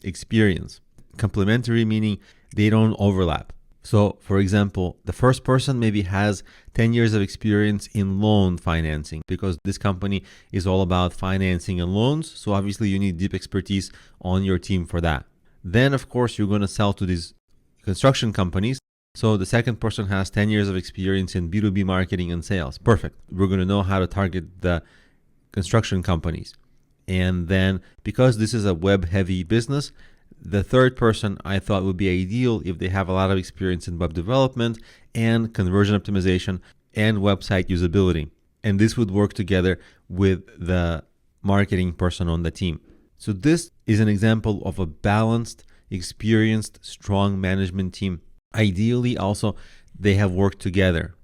experience. Complementary meaning they don't overlap. So, for example, the first person maybe has 10 years of experience in loan financing, because this company is all about financing and loans. So obviously you need deep expertise on your team for that. Then, of course, you're going to sell to these construction companies. So the second person has 10 years of experience in B2B marketing and sales. Perfect. We're going to know how to target the construction companies. And then, because this is a web-heavy business, the third person I thought would be ideal if they have a lot of experience in web development and conversion optimization and website usability. And this would work together with the marketing person on the team. So this is an example of a balanced, experienced, strong management team. Ideally, also, they have worked together.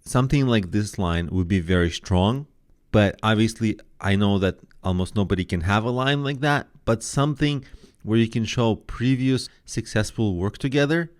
Something like this line would be very strong, but obviously I know that almost nobody can have a line like that, but something where you can show previous successful work together,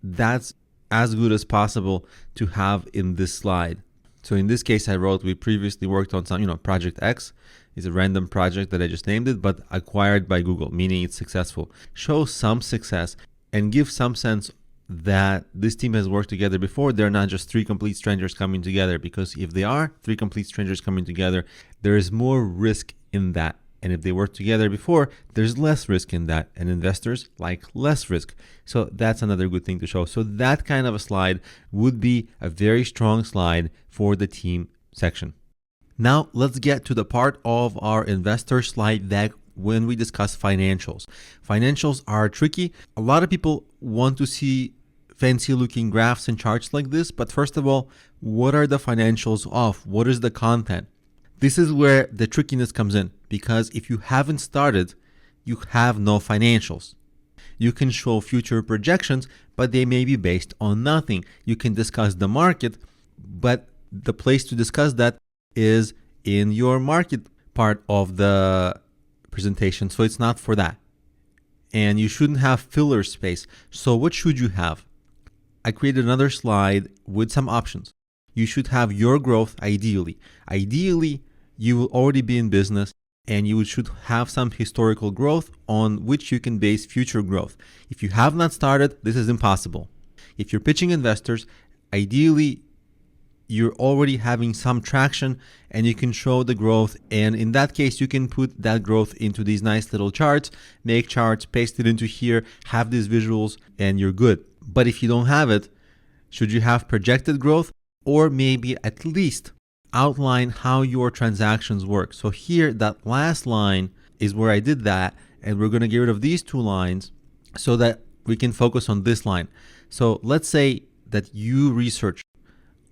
that's as good as possible to have in this slide. So in this case, I wrote, we previously worked on some, Project X is a random project that I just named it, but acquired by Google, meaning it's successful. Show some success and give some sense that this team has worked together before. They're not just 3 complete strangers coming together, because if they are 3 complete strangers coming together, there is more risk in that. And if they worked together before, there's less risk in that, and investors like less risk. So that's another good thing to show. So that kind of a slide would be a very strong slide for the team section. Now let's get to the part of our investor slide deck when we discuss financials. Financials are tricky. A lot of people want to see fancy looking graphs and charts like this, but first of all, what are the financials of? What is the content? This is where the trickiness comes in, because if you haven't started, you have no financials. You can show future projections, but they may be based on nothing. You can discuss the market, but the place to discuss that is in your market part of the presentation, so it's not for that. And you shouldn't have filler space. So what should you have? I created another slide with some options. You should have your growth ideally. Ideally, you will already be in business, and you should have some historical growth on which you can base future growth. If you have not started, this is impossible. If you're pitching investors, ideally, you're already having some traction and you can show the growth. And in that case, you can put that growth into these nice little charts, make charts, paste it into here, have these visuals, and you're good. But if you don't have it, should you have projected growth, or maybe at least outline how your transactions work? So here, that last line is where I did that, and we're going to get rid of these 2 lines so that we can focus on this line. So let's say that you research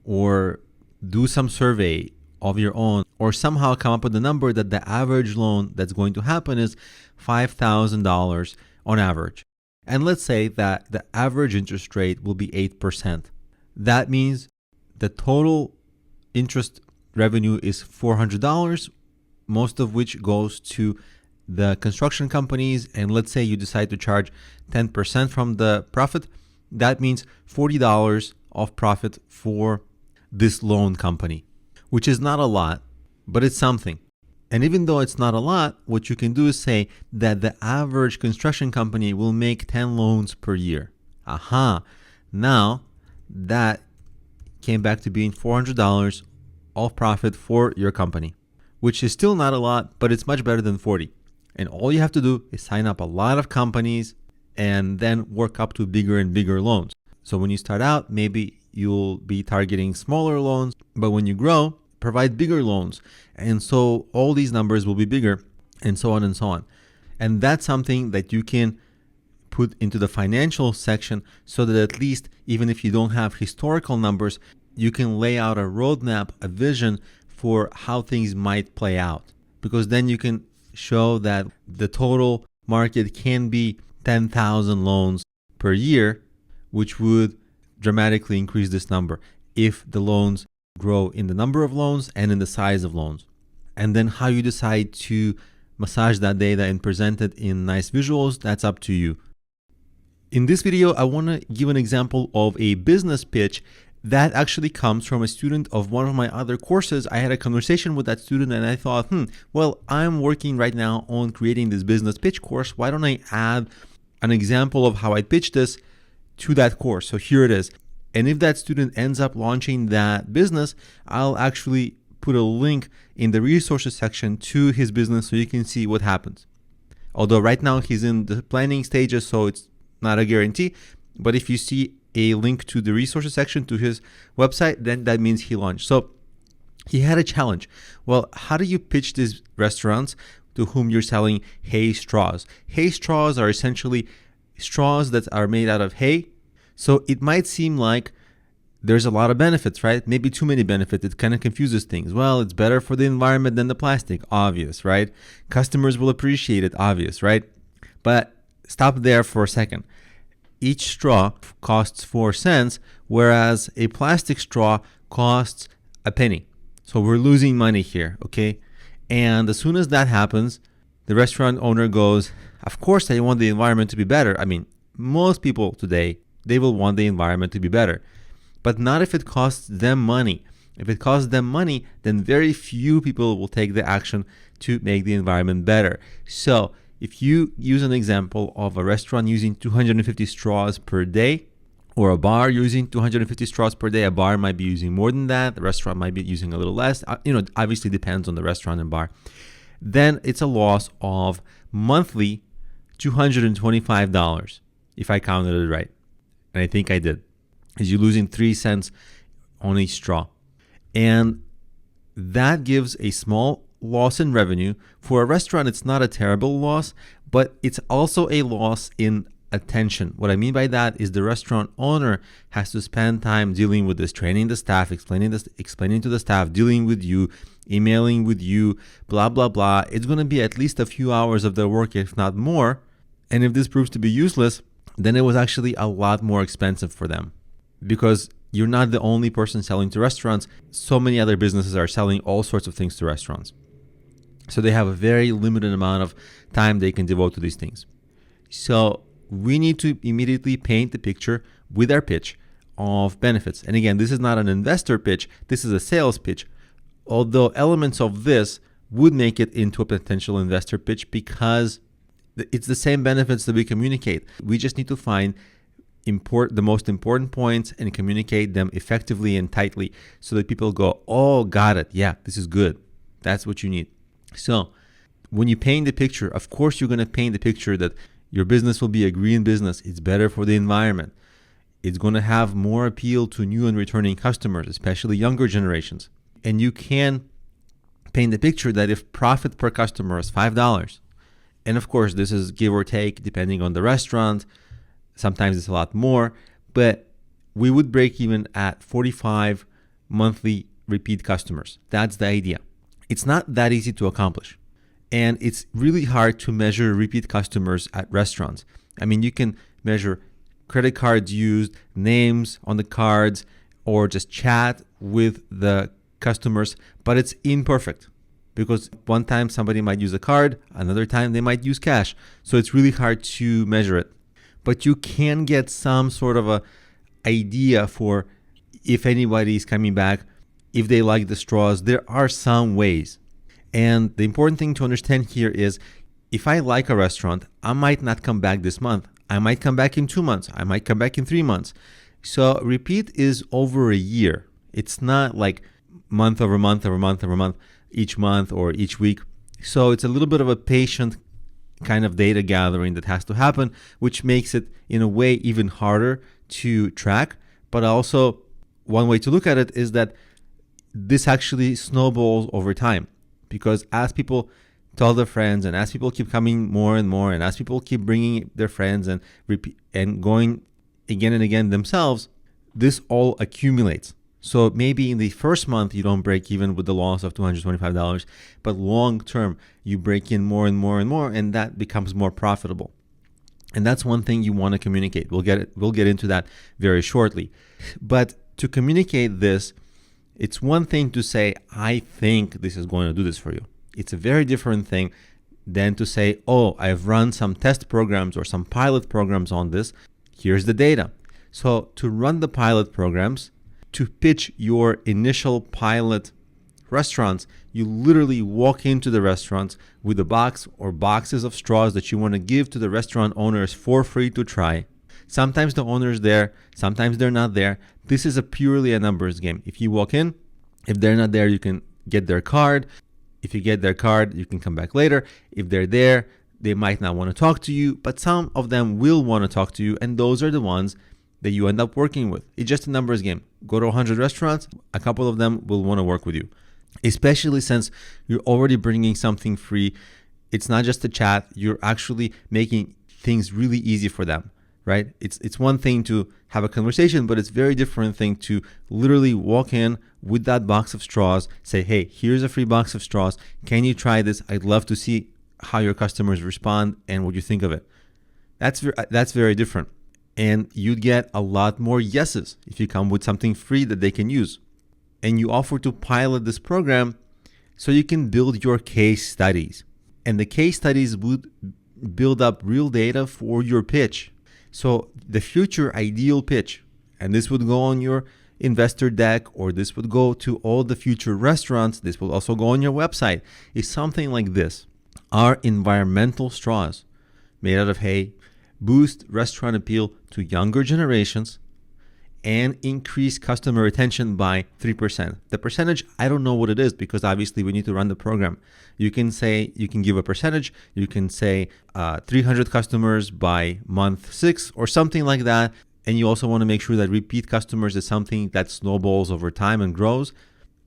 or do some survey of your own, or somehow come up with a number that the average loan that's going to happen is $5,000 on average. And let's say that the average interest rate will be 8%. That means the total interest revenue is $400, most of which goes to the construction companies. And let's say you decide to charge 10% from the profit. That means $40 of profit for this loan company, which is not a lot, but it's something. And even though it's not a lot, what you can do is say that the average construction company will make 10 loans per year. Aha. Now that came back to being $400 of profit for your company, which is still not a lot, but it's much better than 40. And all you have to do is sign up a lot of companies and then work up to bigger and bigger loans. So when you start out, maybe you'll be targeting smaller loans, but when you grow, provide bigger loans. And so all these numbers will be bigger, and so on and so on. And that's something that you can put into the financial section so that at least, even if you don't have historical numbers, you can lay out a roadmap, a vision for how things might play out. Because then you can show that the total market can be 10,000 loans per year, which would dramatically increase this number if the loans grow in the number of loans and in the size of loans. And then how you decide to massage that data and present it in nice visuals, that's up to you. In this video, I want to give an example of a business pitch that actually comes from a student of one of my other courses. I had a conversation with that student and I thought, well, I'm working right now on creating this business pitch course. Why don't I add an example of how I pitch this to that course? So here it is. And if that student ends up launching that business, I'll actually put a link in the resources section to his business so you can see what happens. Although right now he's in the planning stages, so it's not a guarantee. But if you see a link to the resources section to his website, then that means he launched. So he had a challenge. Well, how do you pitch these restaurants to whom you're selling hay straws? Hay straws are essentially straws that are made out of hay. So it might seem like there's a lot of benefits, right? Maybe too many benefits. It kind of confuses things. Well, it's better for the environment than the plastic. Obvious, right? Customers will appreciate it. Obvious, right? But stop there for a second. Each straw costs 4 cents, whereas a plastic straw costs a penny. So we're losing money here, okay? And as soon as that happens, the restaurant owner goes, of course I want the environment to be better. I mean, most people today, they will want the environment to be better, but not if it costs them money. If it costs them money, then very few people will take the action to make the environment better. So if you use an example of a restaurant using 250 straws per day, or a bar using 250 straws per day, a bar might be using more than that, the restaurant might be using a little less, obviously depends on the restaurant and bar, then it's a loss of monthly $225, if I counted it right. And I think I did, is you're losing 3 cents on each straw. And that gives a small loss in revenue. For a restaurant, it's not a terrible loss, but it's also a loss in attention. What I mean by that is the restaurant owner has to spend time dealing with this, training the staff, explaining to the staff, dealing with you, emailing with you, blah, blah, blah. It's going to be at least a few hours of their work, if not more. And if this proves to be useless, then it was actually a lot more expensive for them, because you're not the only person selling to restaurants. So many other businesses are selling all sorts of things to restaurants. So they have a very limited amount of time they can devote to these things. So we need to immediately paint the picture with our pitch of benefits. And again, this is not an investor pitch. This is a sales pitch. Although elements of this would make it into a potential investor pitch, because it's the same benefits that we communicate. We just need to find the most important points and communicate them effectively and tightly so that people go, oh, got it. Yeah, this is good. That's what you need. So when you paint the picture, of course, you're going to paint the picture that your business will be a green business. It's better for the environment. It's going to have more appeal to new and returning customers, especially younger generations. And you can paint the picture that if profit per customer is $5, and of course, this is give or take depending on the restaurant. Sometimes it's a lot more, but we would break even at 45 monthly repeat customers. That's the idea. It's not that easy to accomplish. And it's really hard to measure repeat customers at restaurants. I mean, you can measure credit cards used, names on the cards, or just chat with the customers, but it's imperfect because one time somebody might use a card, another time they might use cash. So it's really hard to measure it. But you can get some sort of a idea for if anybody is coming back, if they like the straws. There are some ways. And the important thing to understand here is if I like a restaurant, I might not come back this month. I might come back in 2 months. I might come back in 3 months. So repeat is over a year. It's not like month over month over month over month, each month or each week. So it's a little bit of a patient kind of data gathering that has to happen, which makes it in a way even harder to track. But also one way to look at it is that this actually snowballs over time, because as people tell their friends and as people keep coming more and more and as people keep bringing their friends and repeat and going again and again themselves, this all accumulates. So maybe in the first month you don't break even with the loss of $225, but long term you break in more and more and more, and that becomes more profitable. And that's one thing you want to communicate. We'll get into that very shortly. But to communicate this, it's one thing to say, I think this is going to do this for you. It's a very different thing than to say, oh, I've run some test programs or some pilot programs on this. Here's the data. So to run the pilot programs, to pitch your initial pilot restaurants, you literally walk into the restaurants with a box or boxes of straws that you want to give to the restaurant owners for free to try. Sometimes the owner's there, sometimes they're not there. This is purely a numbers game. If you walk in, if they're not there, you can get their card. If you get their card, you can come back later. If they're there, they might not want to talk to you, but some of them will want to talk to you, and those are the ones that you end up working with. It's just a numbers game. Go to 100 restaurants, a couple of them will want to work with you, especially since you're already bringing something free. It's not just a chat. You're actually making things really easy for them, right? It's one thing to have a conversation, but it's a very different thing to literally walk in with that box of straws, say, hey, here's a free box of straws. Can you try this? I'd love to see how your customers respond and what you think of it. That's very different. And you'd get a lot more yeses if you come with something free that they can use. And you offer to pilot this program so you can build your case studies. And the case studies would build up real data for your pitch. So the future ideal pitch, and this would go on your investor deck, or this would go to all the future restaurants, this will also go on your website, is something like this. Our environmental straws made out of hay boost restaurant appeal to younger generations and increase customer retention by 3%. The percentage, I don't know what it is, because obviously we need to run the program. You can give a percentage. You can say 300 customers by month 6 or something like that. And you also want to make sure that repeat customers is something that snowballs over time and grows.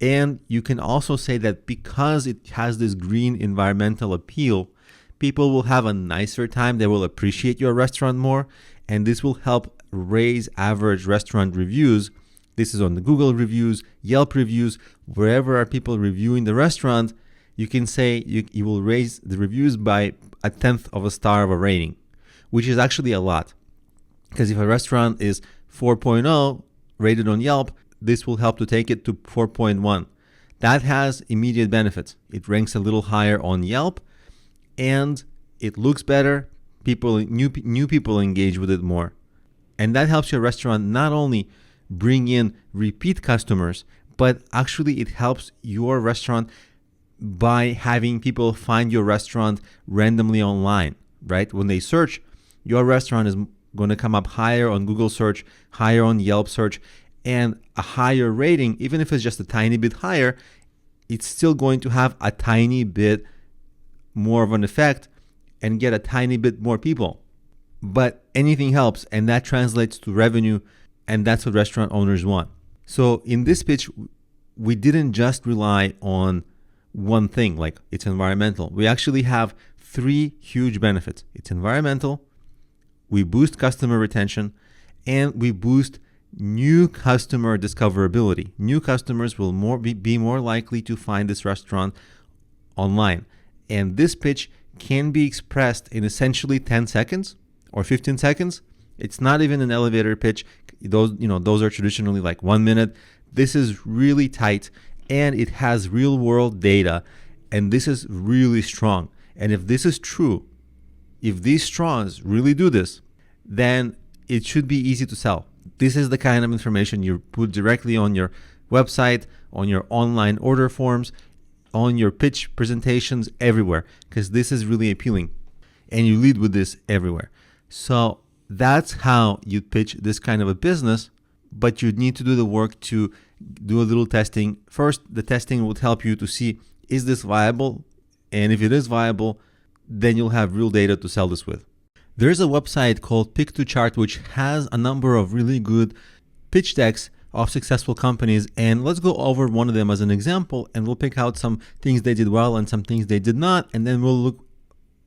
And you can also say that because it has this green environmental appeal, people will have a nicer time. They will appreciate your restaurant more. And this will help raise average restaurant reviews. This is on the Google reviews, Yelp reviews, wherever are people reviewing the restaurant. You can say you will raise the reviews by 1/10 of a star of a rating, which is actually a lot. Because if a restaurant is 4.0 rated on Yelp, this will help to take it to 4.1. That has immediate benefits. It ranks a little higher on Yelp, and it looks better. New people engage with it more. And that helps your restaurant not only bring in repeat customers, but actually it helps your restaurant by having people find your restaurant randomly online, right? When they search, your restaurant is going to come up higher on Google search, higher on Yelp search, and a higher rating, even if it's just a tiny bit higher, it's still going to have a tiny bit more of an effect and get a tiny bit more people. But anything helps, and that translates to revenue, and that's what restaurant owners want. So in this pitch, we didn't just rely on one thing, like it's environmental. We actually have 3 huge benefits. It's environmental, we boost customer retention, and we boost new customer discoverability. New customers will be more likely to find this restaurant online. And this pitch can be expressed in essentially 10 seconds or 15 seconds, It's not even an elevator pitch. Those are traditionally like 1 minute. This is really tight, and it has real world data, and this is really strong. And if this is true, if these straws really do this, then it should be easy to sell. This is the kind of information you put directly on your website, on your online order forms, on your pitch presentations, everywhere, because this is really appealing. And you lead with this everywhere. So that's how you pitch this kind of a business, but you need to do the work to do a little testing. First, the testing would help you to see, is this viable? And if it is viable, then you'll have real data to sell this with. There's a website called Pick to Chart, which has a number of really good pitch decks of successful companies. And let's go over one of them as an example, and we'll pick out some things they did well and some things they did not. And then we'll look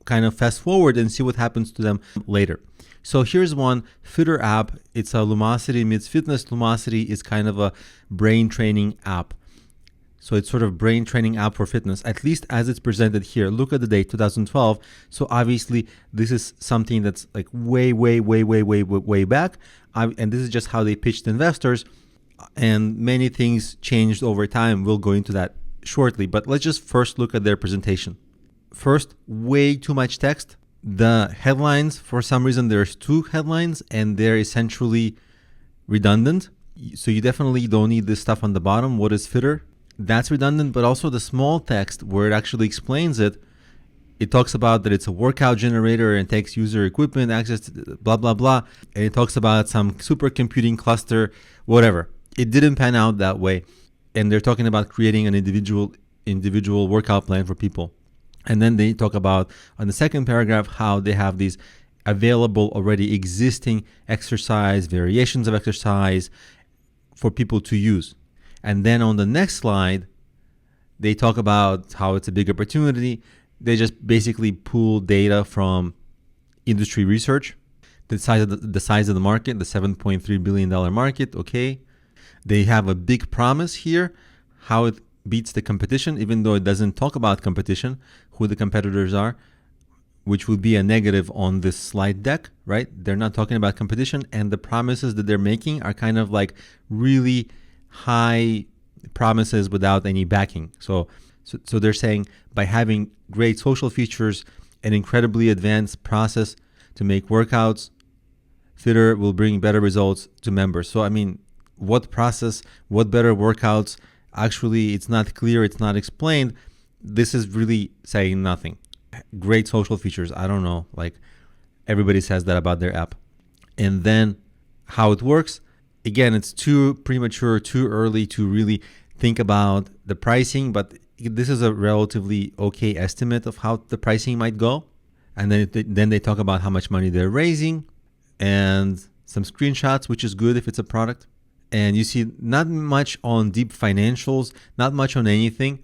kind of fast forward and see what happens to them later. So here's one, Fitter app. It's a Lumosity meets fitness. Lumosity is kind of a brain training app. So it's sort of brain training app for fitness, at least as it's presented here. Look at the date, 2012. So obviously this is something that's like way back. And this is just how they pitched investors. And many things changed over time. We'll go into that shortly, but let's just first look at their presentation. First, way too much text. The headlines, for some reason, there's 2 headlines and they're essentially redundant. So you definitely don't need this stuff on the bottom. What is Fitter? That's redundant, but also the small text where it actually explains it. It talks about that it's a workout generator and takes user equipment, access to blah, blah, blah. And it talks about some supercomputing cluster, whatever. It didn't pan out that way. And they're talking about creating an individual workout plan for people. And then they talk about, on the second paragraph, how they have these available already existing exercise, variations of exercise for people to use. And then on the next slide, they talk about how it's a big opportunity. They just basically pull data from industry research, the size of the market, the $7.3 billion market. Okay. They have a big promise here, how it beats the competition, even though it doesn't talk about competition, who the competitors are, which would be a negative on this slide deck, right? They're not talking about competition, and the promises that they're making are kind of like really high promises without any backing. So they're saying by having great social features, an incredibly advanced process to make workouts, Fitter will bring better results to members. So I mean, what process, what better workouts? Actually, it's not clear, it's not explained. This is really saying nothing. Great social features. I don't know, like everybody says that about their app. And then how it works, again, it's too premature, too early to really think about the pricing, but this is a relatively okay estimate of how the pricing might go. And then they talk about how much money they're raising and some screenshots, which is good if it's a product. And you see not much on deep financials, not much on anything.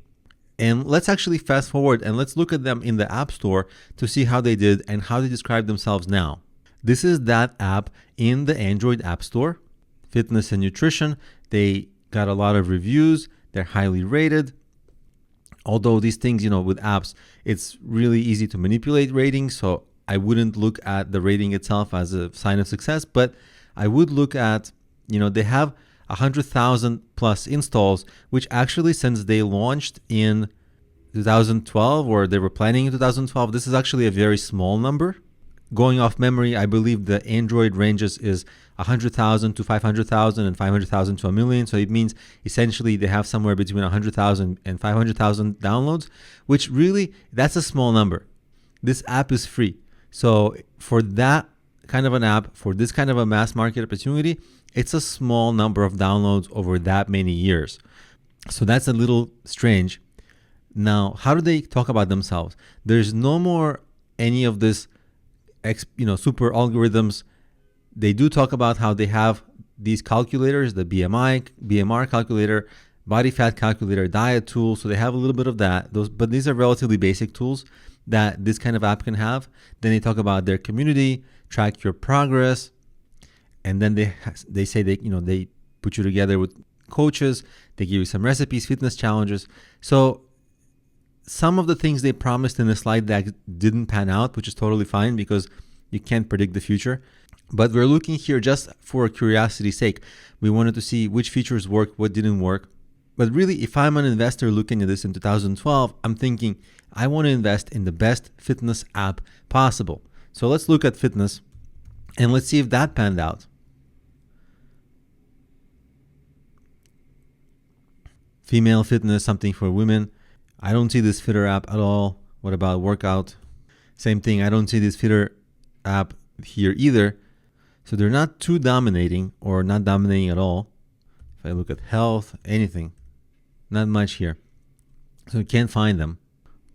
And let's actually fast forward and let's look at them in the App Store to see how they did and how they describe themselves now. This is that app in the Android App Store, fitness and nutrition. They got a lot of reviews. They're highly rated. Although these things, with apps, it's really easy to manipulate ratings. So I wouldn't look at the rating itself as a sign of success, but I would look at, they have 100,000 plus installs, which actually, since they launched in 2012, or they were planning in 2012, this is actually a very small number. Going off memory, I believe the Android ranges is 100,000 to 500,000 and 500,000 to a million. So it means essentially they have somewhere between 100,000 and 500,000 downloads, which really, that's a small number. This app is free. So for that kind of an app, for this kind of a mass market opportunity, it's a small number of downloads over that many years. So that's a little strange. Now, how do they talk about themselves? There's no more any of this, super algorithms. They do talk about how they have these calculators, the BMR calculator, body fat calculator, diet tool. So they have a little bit of that. But these are relatively basic tools that this kind of app can have. Then they talk about their community, track your progress. And then they say they put you together with coaches. They give you some recipes, fitness challenges. So some of the things they promised in the slide deck didn't pan out, which is totally fine because you can't predict the future. But we're looking here just for curiosity's sake. We wanted to see which features worked, what didn't work. But really, if I'm an investor looking at this in 2012, I'm thinking I want to invest in the best fitness app possible. So let's look at fitness and let's see if that panned out. Female fitness, something for women. I don't see this fitter app at all. What about workout? Same thing. I don't see this fitter app here either. So they're not too dominating or not dominating at all. If I look at health, anything, not much here. So you can't find them,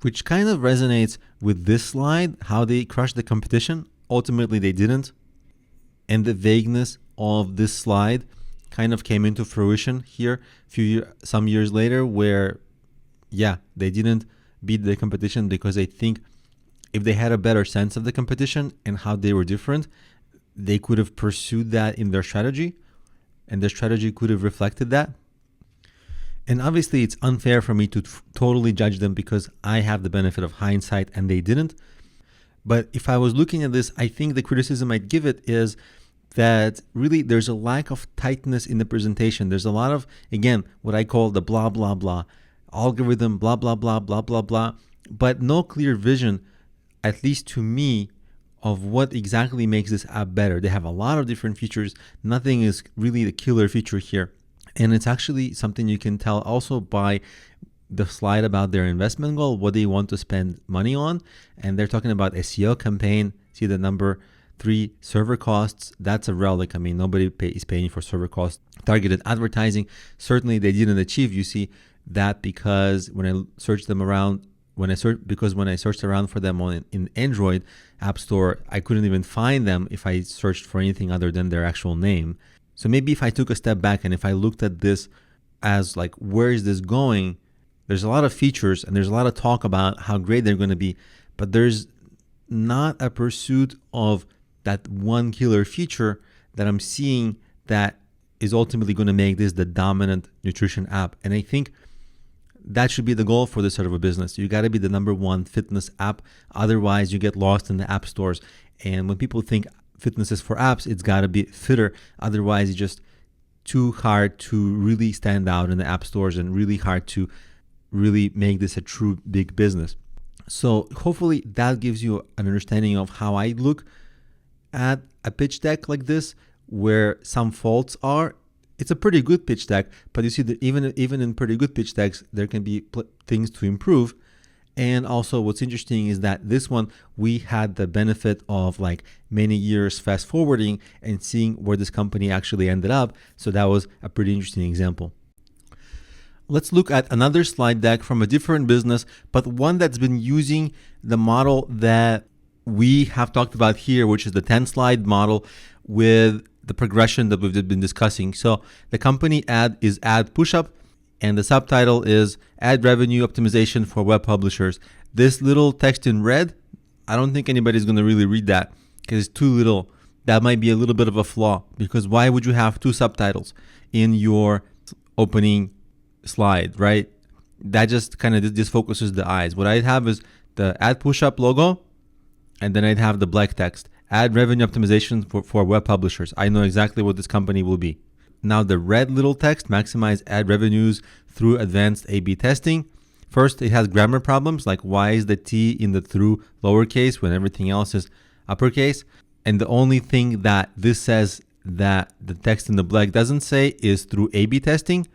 which kind of resonates with this slide, how they crushed the competition. Ultimately, they didn't. And the vagueness of this slide kind of came into fruition here some years later, where, they didn't beat the competition because I think if they had a better sense of the competition and how they were different, they could have pursued that in their strategy, and their strategy could have reflected that. And obviously, it's unfair for me to totally judge them because I have the benefit of hindsight and they didn't. But if I was looking at this, I think the criticism I'd give it is that really there's a lack of tightness in the presentation. There's a lot of, again, what I call the blah, blah, blah, algorithm, blah, blah, blah, blah, blah, blah, but no clear vision, at least to me, of what exactly makes this app better. They have a lot of different features. Nothing is really the killer feature here. And it's actually something you can tell also by the slide about their investment goal, what they want to spend money on. And they're talking about SEO campaign. See the number 3, server costs. That's a relic. I mean, nobody is paying for server costs. Targeted advertising, certainly they didn't achieve. You see that because when I searched them around, when I searched around for them in Android App Store, I couldn't even find them if I searched for anything other than their actual name. So maybe if I took a step back and if I looked at this as like, where is this going? There's a lot of features and there's a lot of talk about how great they're going to be, but there's not a pursuit of that one killer feature that I'm seeing that is ultimately going to make this the dominant nutrition app. And I think that should be the goal for this sort of a business. You got to be the number one fitness app. Otherwise, you get lost in the app stores. And when people think fitness is for apps, it's got to be fitter. Otherwise, it's just too hard to really stand out in the app stores and really hard to really make this a true big business. So hopefully that gives you an understanding of how I look at a pitch deck like this, where some faults are. It's a pretty good pitch deck, but you see that even in pretty good pitch decks, there can be things to improve. And also what's interesting is that this one, we had the benefit of like many years fast forwarding and seeing where this company actually ended up. So that was a pretty interesting example. Let's look at another slide deck from a different business, but one that's been using the model that we have talked about here, which is the 10 slide model with the progression that we've been discussing. So the company ad is ad push-up, and the subtitle is ad revenue optimization for web publishers. This little text in red, I don't think anybody's going to really read that because it's too little. That might be a little bit of a flaw, because why would you have 2 subtitles in your opening slide, right? That just kind of disfocuses the eyes. What I'd have is the ad push-up logo, and then I'd have the black text. Ad revenue optimization for web publishers. I know exactly what this company will be. Now the red little text, maximize ad revenues through advanced A/B testing. First, it has grammar problems, like why is the T in the through lowercase when everything else is uppercase? And the only thing that this says that the text in the black doesn't say is through A/B testing.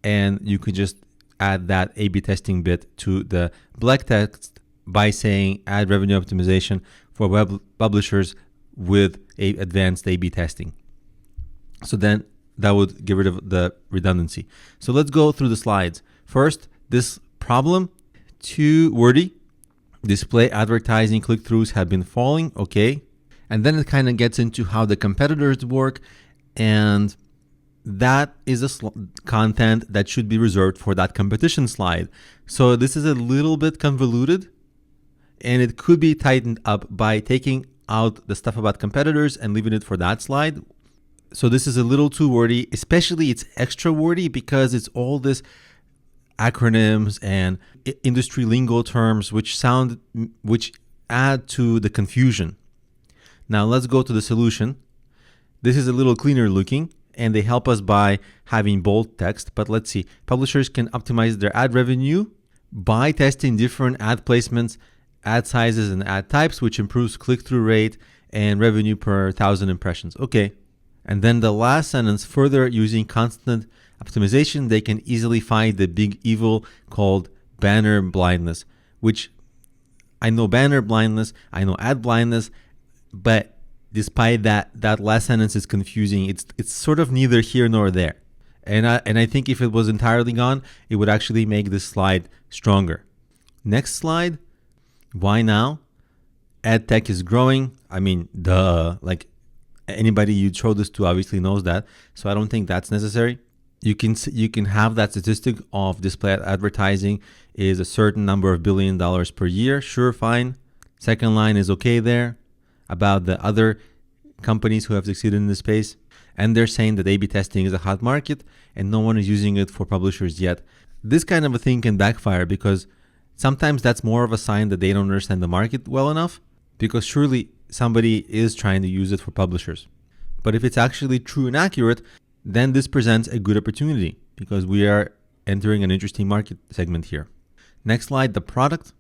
And you could just add that A/B testing bit to the black text by saying ad revenue optimization for web publishers with advanced A/B testing. So then that would get rid of the redundancy. So let's go through the slides. First, this problem, too wordy. Display advertising click-throughs have been falling. Okay. And then it kind of gets into how the competitors work. And that is content that should be reserved for that competition slide. So this is a little bit convoluted, and it could be tightened up by taking out the stuff about competitors and leaving it for that slide. So this is a little too wordy, especially it's extra wordy because it's all this acronyms and industry lingo terms which add to the confusion. Now let's go to the solution. This is a little cleaner looking, and they help us by having bold text. But let's see. Publishers can optimize their ad revenue by testing different ad placements, ad sizes, and ad types, which improves click-through rate and revenue per 1,000 impressions. Okay. And then the last sentence, further using constant optimization, they can easily find the big evil called banner blindness, which I know banner blindness, I know ad blindness, but despite that last sentence is confusing. It's sort of neither here nor there. And I think if it was entirely gone, it would actually make this slide stronger. Next slide. Why now? Ad tech is growing. I mean, duh. Like anybody you show this to obviously knows that. So I don't think that's necessary. You can have that statistic of display advertising is a certain number of $1 billion per year. Sure, fine. Second line is okay there about the other companies who have succeeded in this space. And they're saying that A/B testing is a hot market and no one is using it for publishers yet. This kind of a thing can backfire because sometimes that's more of a sign that they don't understand the market well enough, because surely somebody is trying to use it for publishers. But if it's actually true and accurate, then this presents a good opportunity because we are entering an interesting market segment here. Next slide, the product.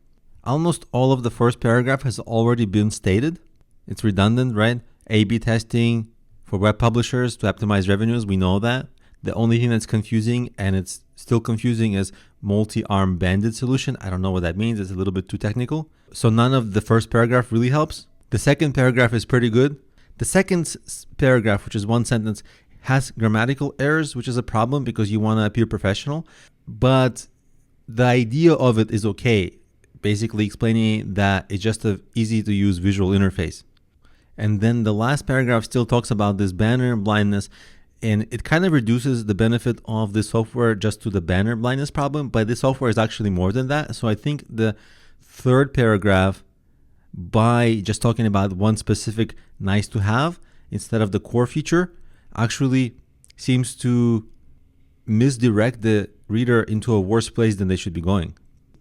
Almost all of the first paragraph has already been stated. It's redundant, right? A/B testing for web publishers to optimize revenues. We know that. The only thing that's confusing, and it's still confusing, is multi-arm banded solution. I don't know what that means. It's a little bit too technical. So none of the first paragraph really helps. The second paragraph is pretty good. The second paragraph, which is one sentence, has grammatical errors, which is a problem because you want to appear professional. But the idea of it is okay. Basically explaining that it's just an easy to use visual interface. And then the last paragraph still talks about this banner blindness, and it kind of reduces the benefit of the software just to the banner blindness problem, but this software is actually more than that. So I think the third paragraph, by just talking about one specific nice to have instead of the core feature, actually seems to misdirect the reader into a worse place than they should be going.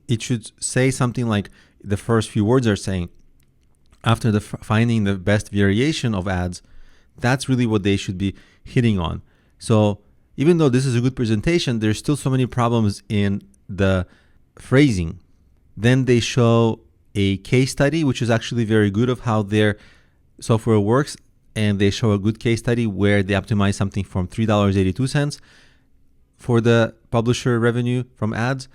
It should say something like the first few words are saying, after the finding the best variation of ads. That's really what they should be hitting on. So even though this is a good presentation, there's still so many problems in the phrasing. Then they show a case study, which is actually very good of how their software works. And they show a good case study where they optimize something from $3.82 for the publisher revenue from ads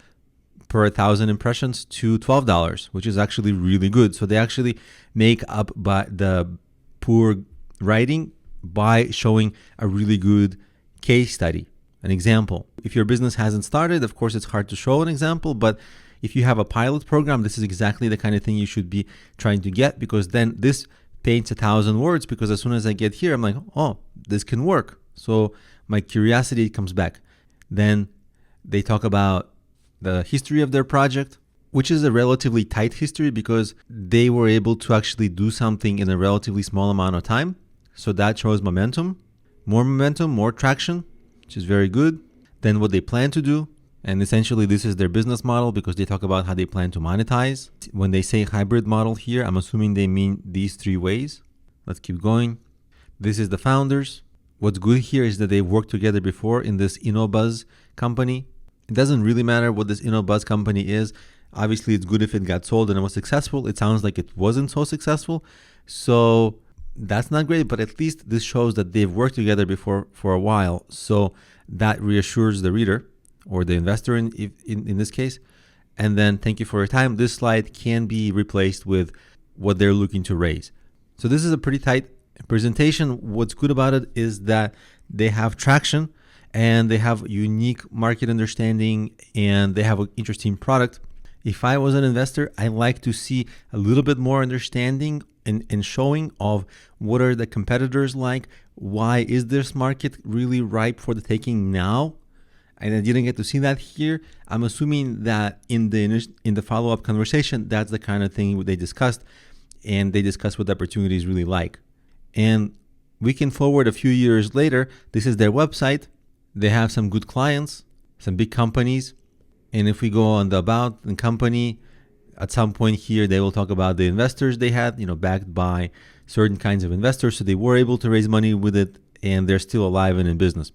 per 1,000 impressions to $12, which is actually really good. So they actually make up by the poor writing by showing a really good case study, an example. If your business hasn't started, of course, it's hard to show an example, but if you have a pilot program, this is exactly the kind of thing you should be trying to get, because then this paints 1,000 words, because as soon as I get here, I'm like, oh, this can work. So my curiosity comes back. Then they talk about the history of their project, which is a relatively tight history because they were able to actually do something in a relatively small amount of time. So that shows momentum, more traction, which is very good. Then what they plan to do. And essentially this is their business model because they talk about how they plan to monetize. When they say hybrid model here, I'm assuming they mean these three ways. Let's keep going. This is the founders. What's good here is that they've worked together before in this InnoBuzz company. It doesn't really matter what this InnoBuzz company is. Obviously, it's good if it got sold and it was successful. It sounds like it wasn't so successful. So that's not great, but at least this shows that they've worked together before for a while. So that reassures the reader or the investor in this case. And then thank you for your time. This slide can be replaced with what they're looking to raise. So this is a pretty tight presentation. What's good about it is that they have traction and they have unique market understanding and they have an interesting product. If I was an investor, I like to see a little bit more understanding and showing of what are the competitors like, why is this market really ripe for the taking now? And I didn't get to see that here. I'm assuming that in the follow-up conversation, that's the kind of thing they discussed, and they discussed what the opportunity is really like. And we can forward a few years later. This is their website. They have some good clients, some big companies. And if we go on the about the company, at some point here, they will talk about the investors they had, backed by certain kinds of investors, so they were able to raise money with it, and they're still alive and in business.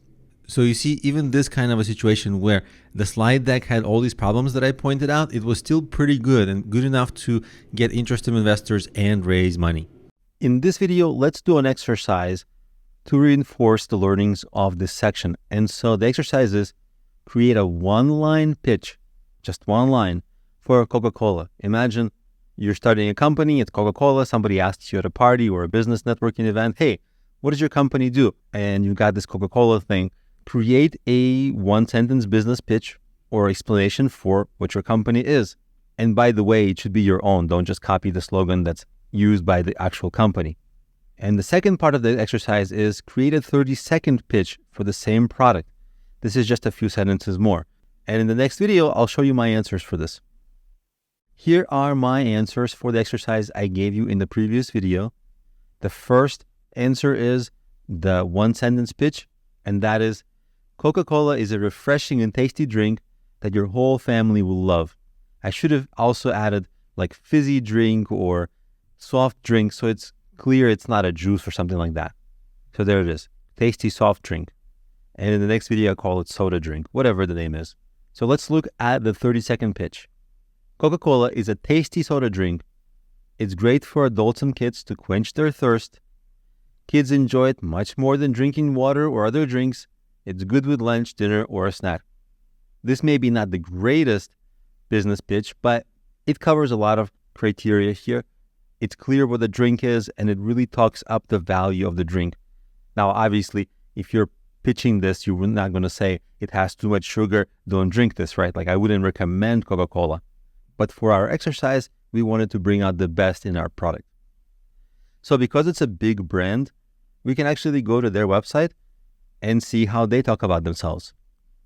So you see, even this kind of a situation where the slide deck had all these problems that I pointed out, it was still pretty good and good enough to get interested investors and raise money. In this video, let's do an exercise to reinforce the learnings of this section. And so the exercise is create a one-line pitch, just one line, for Coca-Cola. Imagine you're starting a company, it's Coca-Cola, somebody asks you at a party or a business networking event, hey, what does your company do? And you got this Coca-Cola thing. Create a one-sentence business pitch or explanation for what your company is. And by the way, it should be your own. Don't just copy the slogan that's used by the actual company. And the second part of the exercise is create a 30-second pitch for the same product. This is just a few sentences more. And in the next video, I'll show you my answers for this. Here are my answers for the exercise I gave you in the previous video. The first answer is the one-sentence pitch, and that is, Coca-Cola is a refreshing and tasty drink that your whole family will love. I should have also added like fizzy drink or soft drink, so it's clear it's not a juice or something like that. So there it is, tasty soft drink. And in the next video, I'll call it soda drink, whatever the name is. So let's look at the 30-second pitch. Coca-Cola is a tasty soda drink. It's great for adults and kids to quench their thirst. Kids enjoy it much more than drinking water or other drinks. It's good with lunch, dinner, or a snack. This may be not the greatest business pitch, but it covers a lot of criteria here. It's clear what the drink is, and it really talks up the value of the drink. Now, obviously, if you're pitching this, you're not going to say it has too much sugar, don't drink this, right? Like I wouldn't recommend Coca-Cola. But for our exercise, we wanted to bring out the best in our product. So because it's a big brand, we can actually go to their website and see how they talk about themselves.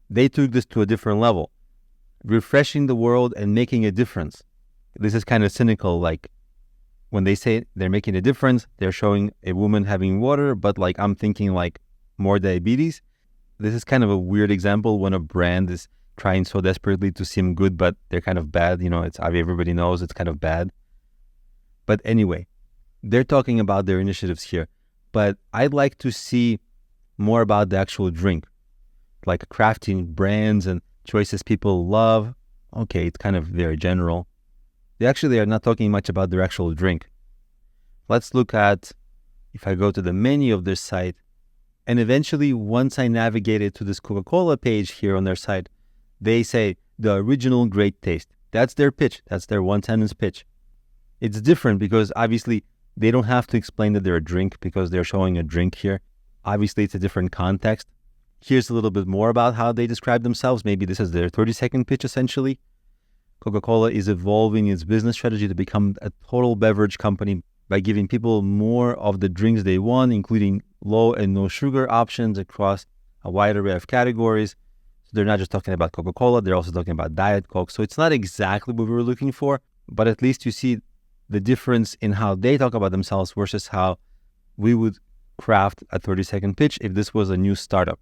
They took this to a different level, refreshing the world and making a difference. This is kind of cynical, like when they say they're making a difference, they're showing a woman having water, but like I'm thinking like more diabetes. This is kind of a weird example when a brand is trying so desperately to seem good, but they're kind of bad. You know, it's everybody knows it's kind of bad. But anyway, they're talking about their initiatives here. But I'd like to see more about the actual drink, like crafting brands and choices people love. Okay, it's kind of very general. They actually are not talking much about their actual drink. Let's look at, if I go to the menu of this site, and eventually once I navigated to this Coca-Cola page here on their site, they say the original great taste. That's their pitch. That's their one-sentence pitch. It's different because obviously they don't have to explain that they're a drink because they're showing a drink here. Obviously, it's a different context. Here's a little bit more about how they describe themselves. Maybe this is their 30-second pitch, essentially. Coca-Cola is evolving its business strategy to become a total beverage company by giving people more of the drinks they want, including low and no sugar options across a wide array of categories. So they're not just talking about Coca-Cola, they're also talking about Diet Coke. So it's not exactly what we were looking for, but at least you see the difference in how they talk about themselves versus how we would craft a 30-second pitch if this was a new startup.